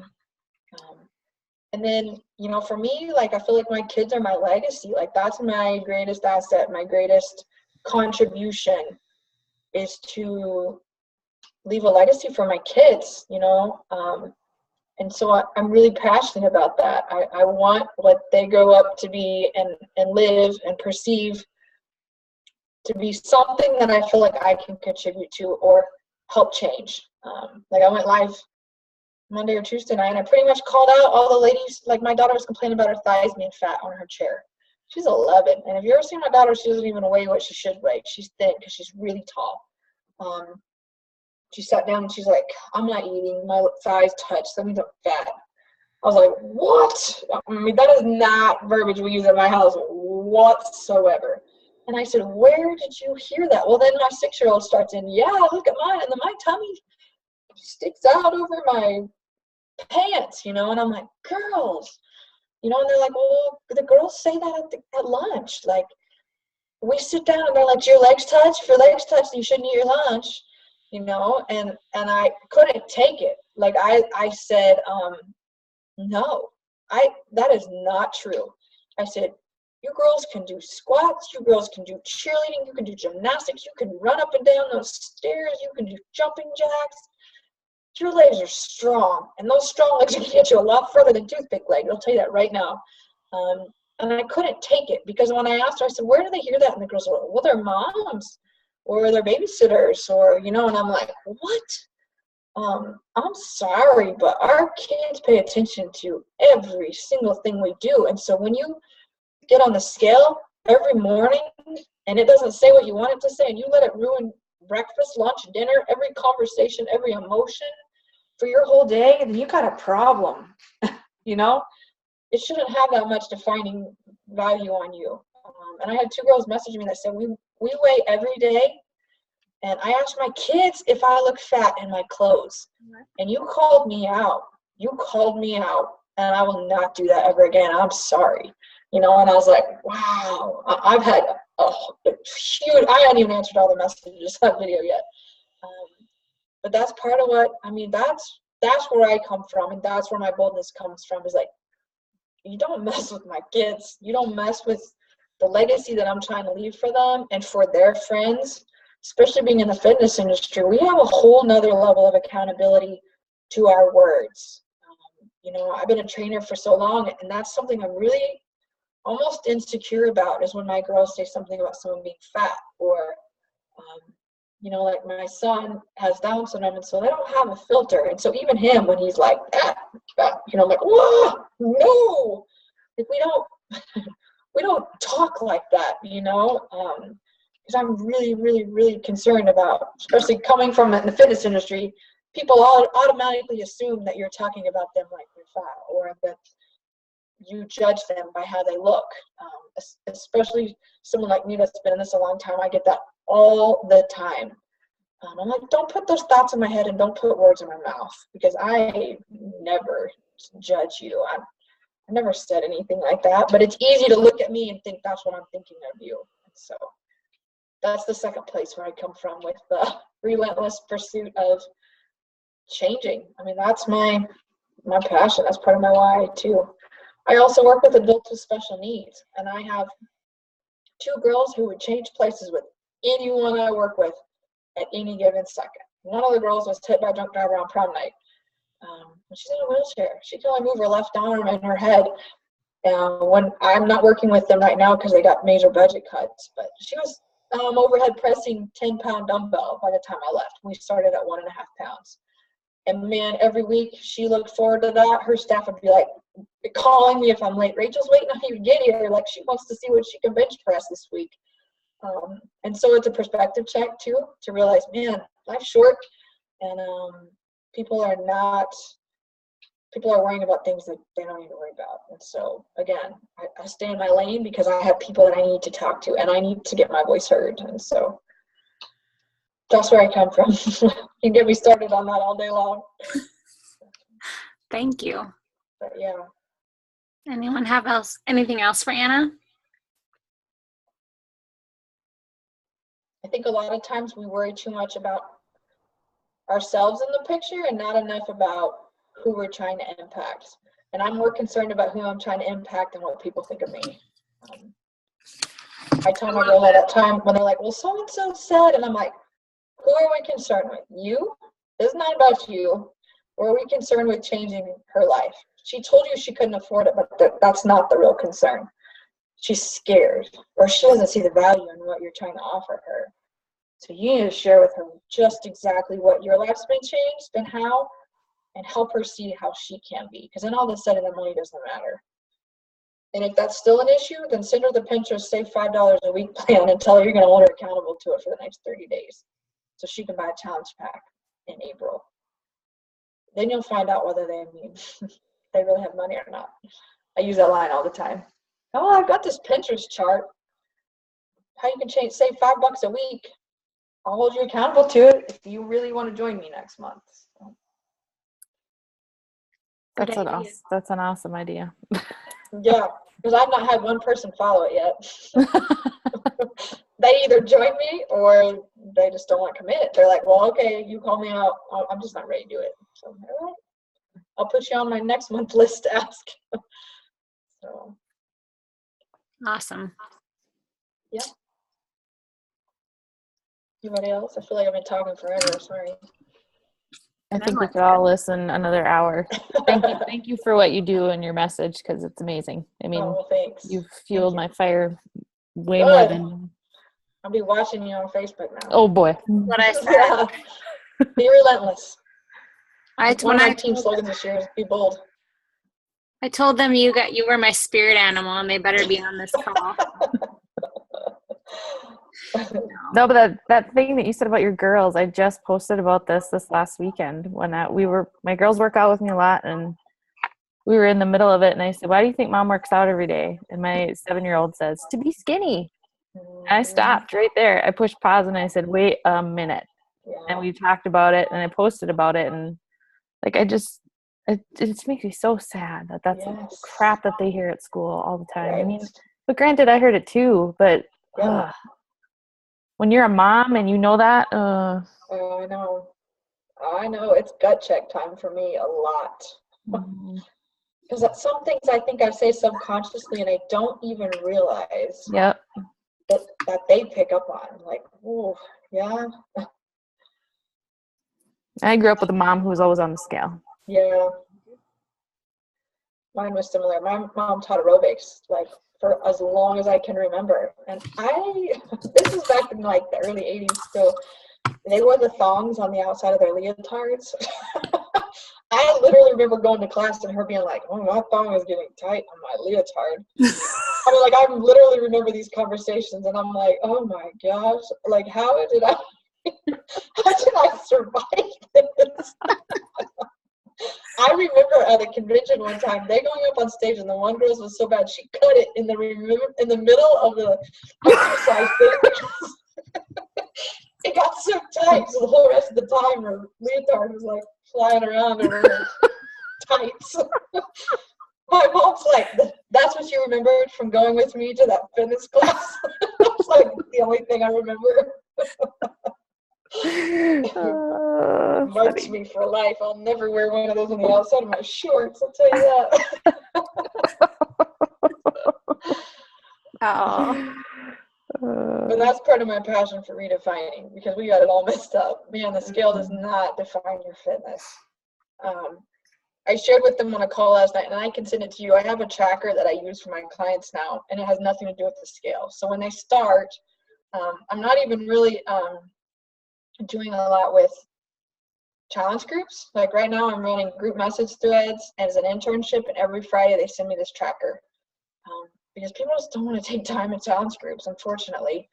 And then, for me, like, I feel like my kids are my legacy. Like, that's my greatest asset, my greatest contribution is to leave a legacy for my kids, and so I'm really passionate about that. I want what they grow up to be and live and perceive to be something that I feel like I can contribute to or help change. Like, I went live Monday or Tuesday night, and I pretty much called out all the ladies. Like, my daughter was complaining about her thighs being fat on her chair. She's 11, and if you ever seen my daughter, she doesn't even weigh what she should weigh. She's thin because she's really tall. She sat down and she's like, I'm not eating, my thighs touch, that means I'm fat. I was like, what? I mean, that is not verbiage we use at my house whatsoever. And I said, where did you hear that? Well, then my 6-year-old starts in, yeah, look at mine, and then my tummy sticks out over my pants, and I'm like, girls, and they're like, well, the girls say that at lunch. Like, we sit down and they're like, do your legs touch? If your legs touch, then you shouldn't eat your lunch. And I couldn't take it. Like, I said, no, that is not true. I said, you girls can do squats, you girls can do cheerleading, you can do gymnastics, you can run up and down those stairs, you can do jumping jacks. Your legs are strong, and those strong legs can get you a lot further than toothpick legs. I'll tell you that right now. And I couldn't take it because when I asked her, I said, where do they hear that? And the girls were like, well, their moms or their babysitters or, and I'm like, what? I'm sorry, but our kids pay attention to every single thing we do. And so when you get on the scale every morning and it doesn't say what you want it to say and you let it ruin breakfast, lunch, dinner, every conversation, every emotion for your whole day, then you got a problem. you know? It shouldn't have that much defining value on you. And I had 2 girls message me that said, we weigh every day. And I asked my kids if I look fat in my clothes. And you called me out. You called me out. And I will not do that ever again. I'm sorry. You know, and I was like, wow. I've had a huge, I hadn't even answered all the messages that video yet. But that's part of what, I mean, that's where I come from. And that's where my boldness comes from, is like, you don't mess with my kids. You don't mess with the legacy that I'm trying to leave for them and for their friends. Especially being in the fitness industry, we have a whole nother level of accountability to our words. You know, I've been a trainer for so long, and that's something I'm really almost insecure about, is when my girls say something about someone being fat, or, you know, like my son has Down syndrome, and so they don't have a filter. And so even him, when he's like, you know, I'm like, whoa, no, like we don't talk like that, you know, because I'm really, really, really concerned about, especially coming from the fitness industry, people all automatically assume that you're talking about them like they're fat, or that you judge them by how they look. Especially someone like me that's been in this a long time, I get that all the time. I'm like, don't put those thoughts in my head and don't put words in my mouth, because I never judge you. I never said anything like that, but it's easy to look at me and think that's what I'm thinking of you. So that's the second place where I come from, with the relentless pursuit of changing. I mean, that's my passion. That's part of my why too. I also work with adults with special needs, and I have 2 girls who would change places with anyone I work with at any given second. One of the girls was hit by a drunk driver on prom night. She's in a wheelchair. She can only move her left arm and her head. When I'm not working with them right now because they got major budget cuts, but she was overhead pressing 10-pound dumbbell by the time I left. We started at 1.5 pounds. And man, every week she looked forward to that. Her staff would be like calling me if I'm late. Rachel's waiting on you to get here. Like, she wants to see what she can bench press this week. And so it's a perspective check too, to realize, man, life's short, and people are worrying about things that they don't need to worry about. And so again, I stay in my lane because I have people that I need to talk to, and I need to get my voice heard. And so that's where I come from. You can get me started on that all day long. Thank you. But yeah. Anyone have anything else for Anna? I think a lot of times we worry too much about ourselves in the picture and not enough about who we're trying to impact. And I'm more concerned about who I'm trying to impact than what people think of me. I tell my girl all that time when they're like, well, so-and-so said, and I'm like, who are we concerned with? You? It's not about you. Or are we concerned with changing her life? She told you she couldn't afford it, but that's not the real concern. She's scared, or she doesn't see the value in what you're trying to offer her. So you need to share with her just exactly what your life's been changed and how, and help her see how she can be. Because then all of a sudden the money doesn't matter. And if that's still an issue, then send her the Pinterest Save $5 a week plan and tell her you're going to hold her accountable to it for the next 30 days. So she can buy a challenge pack in April. Then you'll find out whether they really have money or not. I use that line all the time. Oh, I've got this Pinterest chart. How you can save $5 a week. I'll hold you accountable to it if you really want to join me next month. So. That's an awesome idea. Yeah, because I've not had one person follow it yet. They either join me or they just don't want to commit. They're like, well, okay, you call me out. I'm just not ready to do it. So, all right. I'll put you on my next month list to ask. So. Awesome. Yeah. Anybody else? I feel like I've been talking forever. Sorry. I think we could all listen another hour. Thank you for what you do and your message, because it's amazing. I mean, thanks. you've fueled my fire way Good. more than. I'll be watching you on Facebook now. Oh boy. What I said. Yeah. Be relentless. One of my team slogans this year is be bold. I told them you were my spirit animal, and they better be on this call. No, but that thing that you said about your girls, I just posted about this last weekend when my girls work out with me a lot, and we were in the middle of it, and I said, "Why do you think Mom works out every day?" And my 7-year-old says, "To be skinny." And I stopped right there. I pushed pause and I said, "Wait a minute." And we talked about it, and I posted about it, and like it just makes me so sad that that's the crap that they hear at school all the time. I mean, but granted, I heard it too. But when you're a mom and you know that, oh, I know. It's gut check time for me a lot. Because some things I think I say subconsciously, and I don't even realize. Yep. That they pick up on. Like, oh, yeah. I grew up with a mom who was always on the scale. Yeah. Mine was similar. My mom taught aerobics, like, for as long as I can remember. And this is back in, like, the early 80s, so they wore the thongs on the outside of their leotards. I literally remember going to class and her being like, "Oh, my thong is getting tight on my leotard." I mean, like, I literally remember these conversations, and I'm like, oh my gosh, like, how did I survive this? I remember at a convention one time, they going up on stage, and the one girl was so bad, she cut it in the middle of the exercise thing. It got so tight, so the whole rest of the time, her leotard was, like, flying around in her tights. My mom's like, "That's what you remembered from going with me to that fitness class?" It's like the only thing I remember. Marks me for life. I'll never wear one of those on the outside of my shorts, I'll tell you that. Oh. But that's part of my passion for redefining, because we got it all messed up. Man, the scale does not define your fitness. I shared with them on a call last night, and I can send it to you. I have a tracker that I use for my clients now, and it has nothing to do with the scale. So when they start, I'm not even really doing a lot with challenge groups. Like right now, I'm running group message threads as an internship, and every Friday they send me this tracker. Because people just don't want to take time in challenge groups, unfortunately.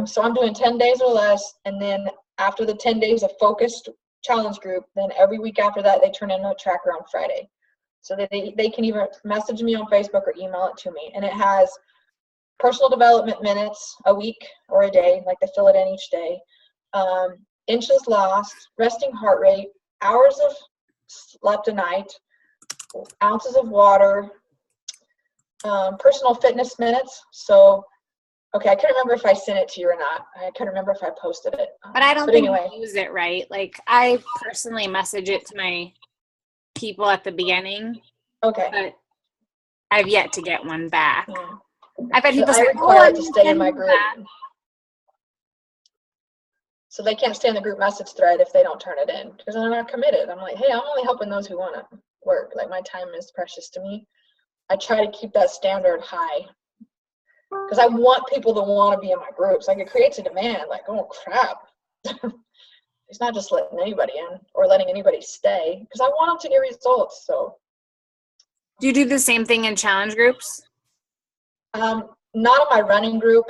So I'm doing 10 days or less, and then after the 10 days of focused challenge group, then every week after that they turn in a tracker on Friday, so that they can either message me on Facebook or email it to me, and it has personal development minutes a week or a day, like they fill it in each day, inches lost, resting heart rate, hours of slept a night, ounces of water, personal fitness minutes. So okay, I couldn't remember if I sent it to you or not. I couldn't remember if I posted it. But I don't think you use it right. Like, I personally message it to my people at the beginning. Okay. But I've yet to get one back. Yeah. I've had people I say, require it to stay in my group. That. So they can't stay in the group message thread if they don't turn it in, because they're not committed. I'm like, hey, I'm only helping those who want to work. Like, my time is precious to me. I try to keep that standard high, because I want people to want to be in my groups. Like, it creates a demand. Like, oh crap, it's not just letting anybody in or letting anybody stay, because I want them to get results. So, do you do the same thing in challenge groups? Not in my running group.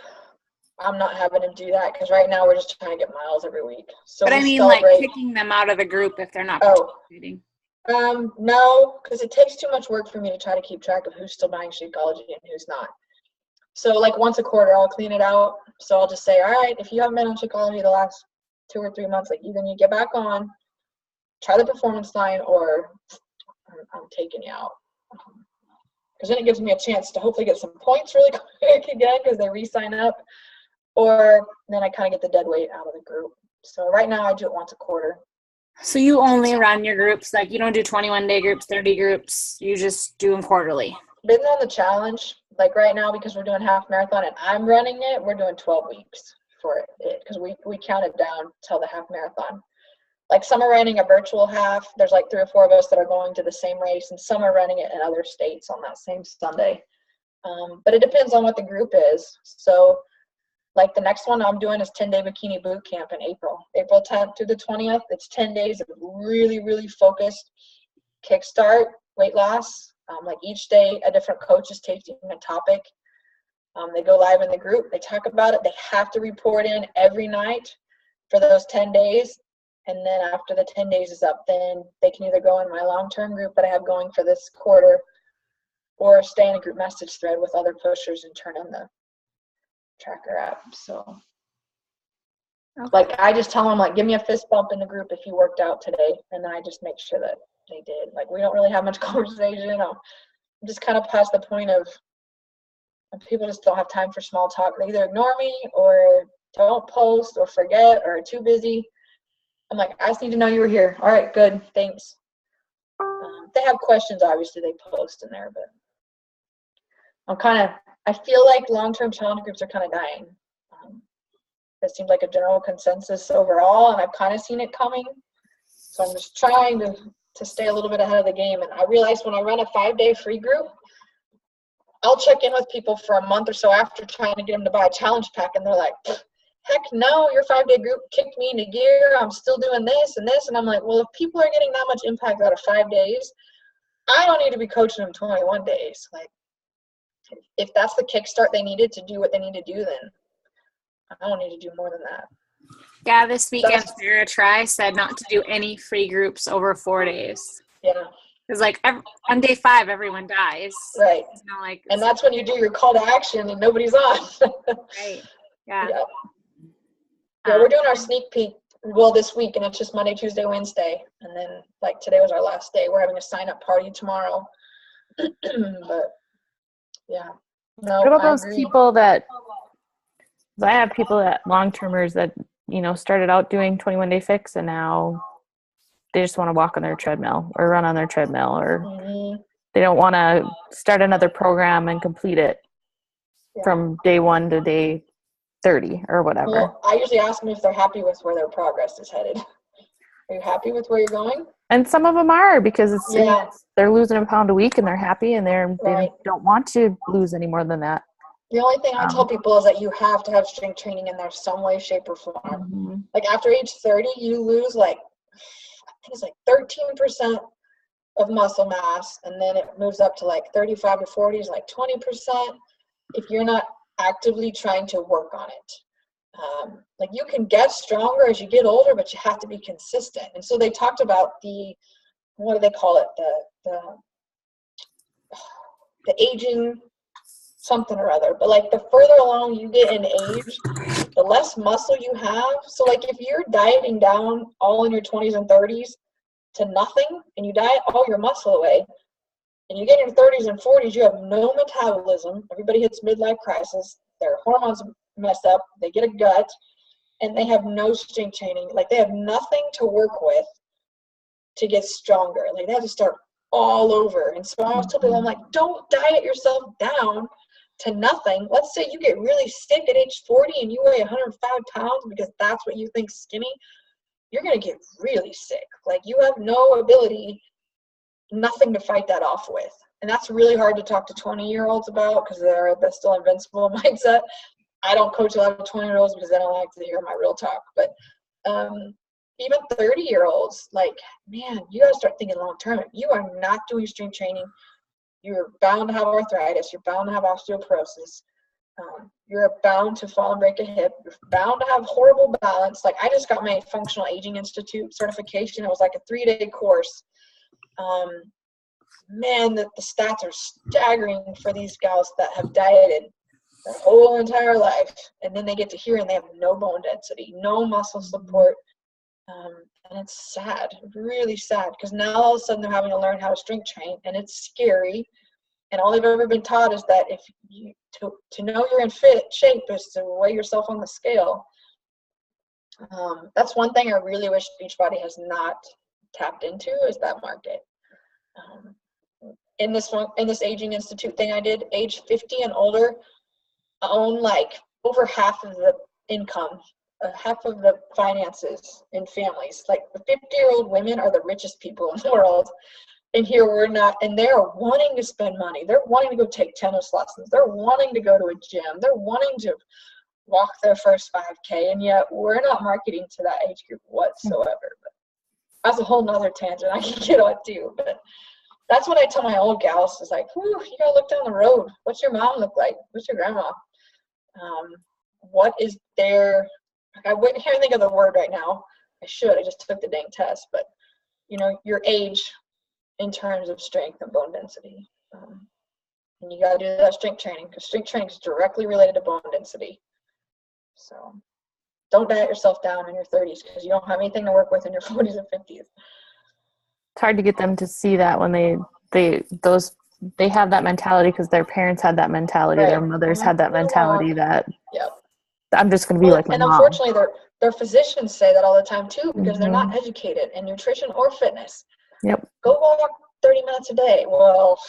I'm not having them do that, because right now we're just trying to get miles every week. So, but I mean, like kicking them out of the group if they're not participating. No, because it takes too much work for me to try to keep track of who's still buying Shakeology and who's not. So, like, once a quarter, I'll clean it out. So I'll just say, all right, if you haven't been on Shakeology the last 2 or 3 months, like, either you get back on, try the performance line, or I'm taking you out. Because then it gives me a chance to hopefully get some points really quick again, because they re-sign up. Or then I kind of get the dead weight out of the group. So right now I do it once a quarter. So you only run your groups, like you don't do 21-day groups, 30 groups, you just do them quarterly? Depends on the challenge. Like right now, because we're doing half marathon and I'm running it, we're doing 12 weeks for it, because we count it down till the half marathon. Like, some are running a virtual half. There's like 3 or 4 of us that are going to the same race, and some are running it in other states on that same Sunday. But it depends on what the group is. So, like, the next one I'm doing is 10-day bikini boot camp in April 10th through the 20th. It's 10 days of really, really focused kickstart weight loss. Like, each day a different coach is taking a topic. They go live in the group. They talk about it. They have to report in every night for those 10 days. And then after the 10 days is up, then they can either go in my long-term group that I have going for this quarter or stay in a group message thread with other pushers and turn in the tracker app. So like I just tell them, like, give me a fist bump in the group if you worked out today, and then I just make sure that they did. Like, we don't really have much conversation. I'm just kind of past the point of people just don't have time for small talk. They either ignore me or don't post or forget or are too busy. I'm like, I just need to know you were here. All right, good, thanks. If they have questions, obviously they post in there, but I feel like long-term challenge groups are kind of dying. It seems like a general consensus overall, and I've kind of seen it coming. So I'm just trying to stay a little bit ahead of the game. And I realized when I run a 5-day free group, I'll check in with people for a month or so after trying to get them to buy a challenge pack, and they're like, heck no, your 5-day group kicked me into gear. I'm still doing this and this. And I'm like, well, if people are getting that much impact out of 5 days, I don't need to be coaching them 21 days. Like, if that's the kickstart they needed to do what they need to do, then I don't need to do more than that. Yeah, this weekend, Sarah Try said not to do any free groups over 4 days. Yeah. Because, like, on day 5, everyone dies. Right. It's not like, and that's when you do your call to action and nobody's on. Right. Yeah. Yeah, we're doing our sneak peek, well, this week, and it's just Monday, Tuesday, Wednesday. And then, like, today was our last day. We're having a sign-up party tomorrow. But, yeah. No, What about I those agree. people that, I have people that long-termers that, started out doing 21-day fix and now they just want to walk on their treadmill or run on their treadmill, or they don't want to start another program and complete it from day 1 to day 30 or whatever. Well, I usually ask them if they're happy with where their progress is headed. Are you happy with where you're going? And some of them are, because they're losing a pound a week and they're happy, and they don't want to lose any more than that. The only thing I tell people is that you have to have strength training in there some way, shape, or form. Mm-hmm. Like, after age 30, you lose, like, I think it's like 13% of muscle mass, and then it moves up to like 35 to 40 is like 20% if you're not actively trying to work on it. Like, you can get stronger as you get older, but you have to be consistent. And so they talked about what do they call it? The aging something or other. But, like, the further along you get in age, the less muscle you have. So, like, if you're dieting down all in your 20s and 30s to nothing, and you diet all your muscle away, and you get in your 30s and 40s, you have no metabolism. Everybody hits midlife crisis. Their hormones mess up. They get a gut, and they have no strength training. Like, they have nothing to work with to get stronger. Like, they have to start all over. And so I always tell people, I'm like, don't diet yourself down to nothing. Let's say you get really sick at age 40 and you weigh 105 pounds because that's what you think skinny. You're going to get really sick. Like, you have no ability, nothing to fight that off with. And that's really hard to talk to 20-year-olds about because they're still invincible mindset. I don't coach a lot of 20-year-olds because I don't like to hear my real talk. But even 30-year-olds, like, man, you got to start thinking long-term. If you are not doing strength training, you're bound to have arthritis. You're bound to have osteoporosis. You're bound to fall and break a hip. You're bound to have horrible balance. Like, I just got my Functional Aging Institute certification. It was like a 3-day course. Man, the stats are staggering for these gals that have dieted their whole entire life. And then they get to here and they have no bone density, no muscle support. And it's sad, really sad, because now all of a sudden they're having to learn how to strength train, and it's scary. And all they've ever been taught is that if you to know you're in fit shape is to weigh yourself on the scale. That's one thing I really wish Beachbody has not tapped into, is that market. In this Aging Institute thing I did, age 50 and older own like over half of the income, half of the finances in families. Like, the 50-year-old women are the richest people in the world. And here we're not, and they're wanting to spend money. They're wanting to go take tennis lessons. They're wanting to go to a gym. They're wanting to walk their first 5K, and yet we're not marketing to that age group whatsoever. But that's a whole nother tangent I can get on too. But that's what I tell my old gals, is like, whew, you gotta look down the road. What's your mom look like? What's your grandma? What is their, I can't think of the word right now, I just took the dang test, but your age in terms of strength and bone density. And you got to do that strength training, because strength training is directly related to bone density. So don't diet yourself down in your 30s, because you don't have anything to work with in your 40s and 50s. It's hard to get them to see that when they have that mentality because their parents had that mentality, Right. their mothers had that mentality that Yep. I'm just going to be like my and mom. Unfortunately, their physicians say that all the time too, because they're not educated in nutrition or fitness. Yep. Go walk 30 minutes a day. Well,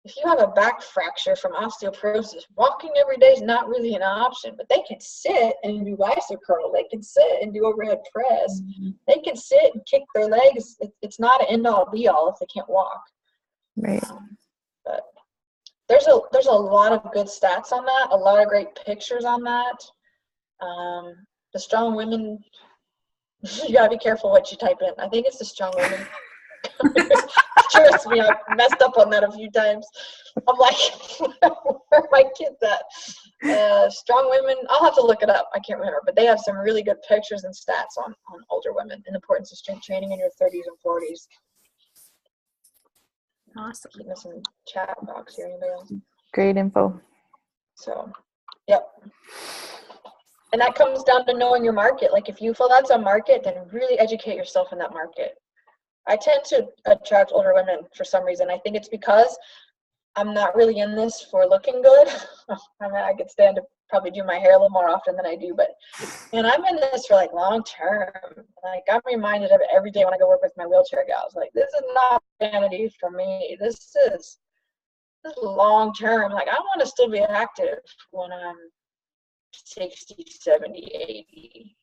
if you have a back fracture from osteoporosis, walking every day is not really an option, but they can sit and do bicep curl. They can sit and do overhead press. They can sit and kick their legs. It's not an end all be all if they can't walk. Right. But there's a lot of good stats on that, a lot of great pictures on that. The strong women, you gotta be careful what you type in. I think it's the strong women. Trust me, I've messed up on that a few times. I'm like, where are my kids at? Strong women, I'll have to look it up. I can't remember, but they have some really good pictures and stats on older women and the importance of strength training in your 30s and 40s. Awesome. Keep us in chat box here. Anybody else? Great info. So, yep. And that comes down to knowing your market. Like, if you feel that's a market, then really educate yourself in that market. I tend to attract older women for some reason. I think it's because I'm not really in this for looking good. I mean, I could stand to probably do my hair a little more often than I do, but I'm in this for like long term. Like, I'm reminded of it every day when I go work with my wheelchair gals. Like, this is not vanity for me. This is long term. Like, I want to still be active when I'm 60, 70, 80.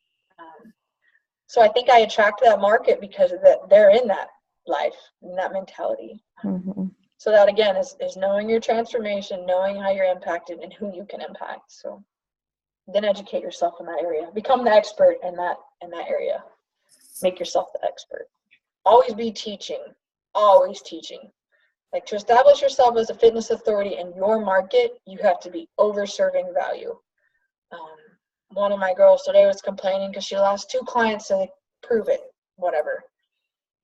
So I think I attract that market because of that they're in that life, in that mentality. So that, again, is knowing your transformation, knowing how you're impacted and who you can impact. So then educate yourself in that area. Become the expert in that area. Make yourself the expert. Always be teaching. Always teaching. Like, to establish yourself as a fitness authority in your market, you have to be over-serving value. One of my girls today was complaining because she lost 2 clients, so they prove it, whatever.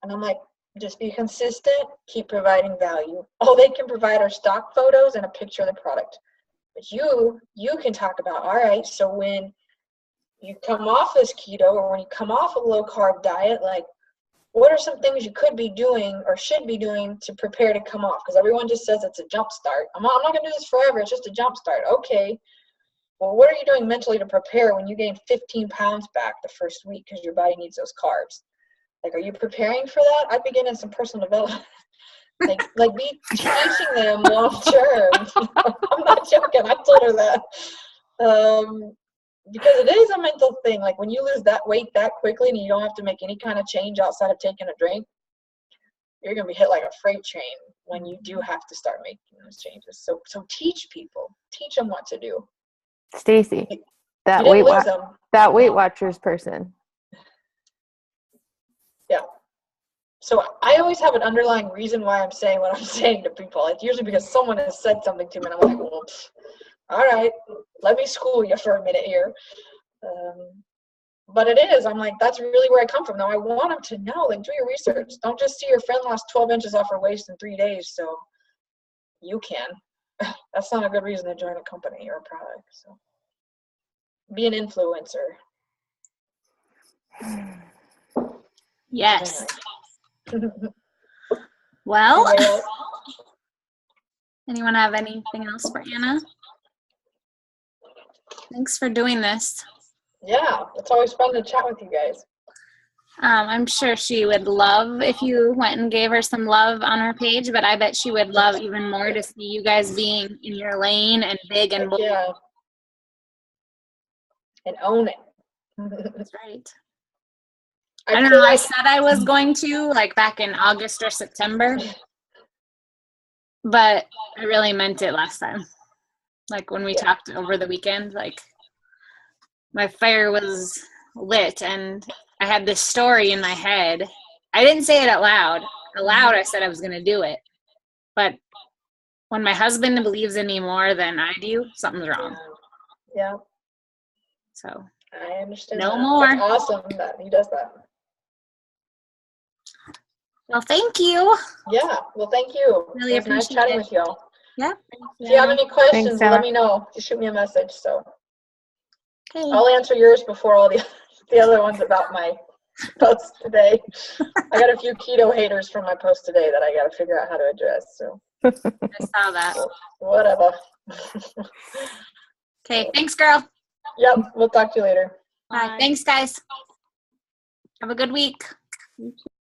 And I'm like, just be consistent, keep providing value. All they can provide are stock photos and a picture of the product. But you can talk about, all right, so when you come off this keto or when you come off a low-carb diet, like, what are some things you could be doing or should be doing to prepare to come off? Because everyone just says it's a jump start. I'm not going to do this forever. It's just a jump start. Okay. Well, what are you doing mentally to prepare when you gain 15 pounds back the first week because your body needs those carbs? Like, are you preparing for that? I'd be getting some personal development. like be teaching them long term. I'm not joking. I told her that. Because it is a mental thing. Like, when you lose that weight that quickly and you don't have to make any kind of change outside of taking a drink, you're going to be hit like a freight train when you do have to start making those changes. So teach people. Teach them what to do. Stacy, that Weight Watchers person. Yeah. So I always have an underlying reason why I'm saying what I'm saying to people. It's usually because someone has said something to me and I'm like, well, all right, let me school you for a minute here. But it is. I'm like, that's really where I come from. Now, I want them to know, like, do your research. Don't just see your friend lost 12 inches off her waist in 3 days, so you can. That's not a good reason to join a company or a product. So be an influencer. Yes. Well, anyone have anything else for Anna? Thanks for doing this. Yeah, it's always fun to chat with you guys. I'm sure she would love if you went and gave her some love on her page, but I bet she would love even more to see you guys being in your lane and big and bold. Yeah. And own it. That's right. I don't know. I said I was going to, like, back in August or September, but I really meant it last time. Like, when we talked over the weekend, like, my fire was lit and I had this story in my head. I didn't say it out loud. Out loud, I said I was going to do it. But when my husband believes in me more than I do, something's wrong. Yeah. So I understand. No more. That's awesome that he does that. Well, thank you. Yeah, well, thank you. Really It was nice appreciate chatting it. with y'all. Yep. If you have any questions, Anna. let me know. Just shoot me a message. So Okay. I'll answer yours before all the other ones about my post today. I got a few keto haters from my post today that I got to figure out how to address. So I saw that. whatever. Okay. Thanks, girl. Yep, we'll talk to you later. Bye. Thanks, guys. Have a good week.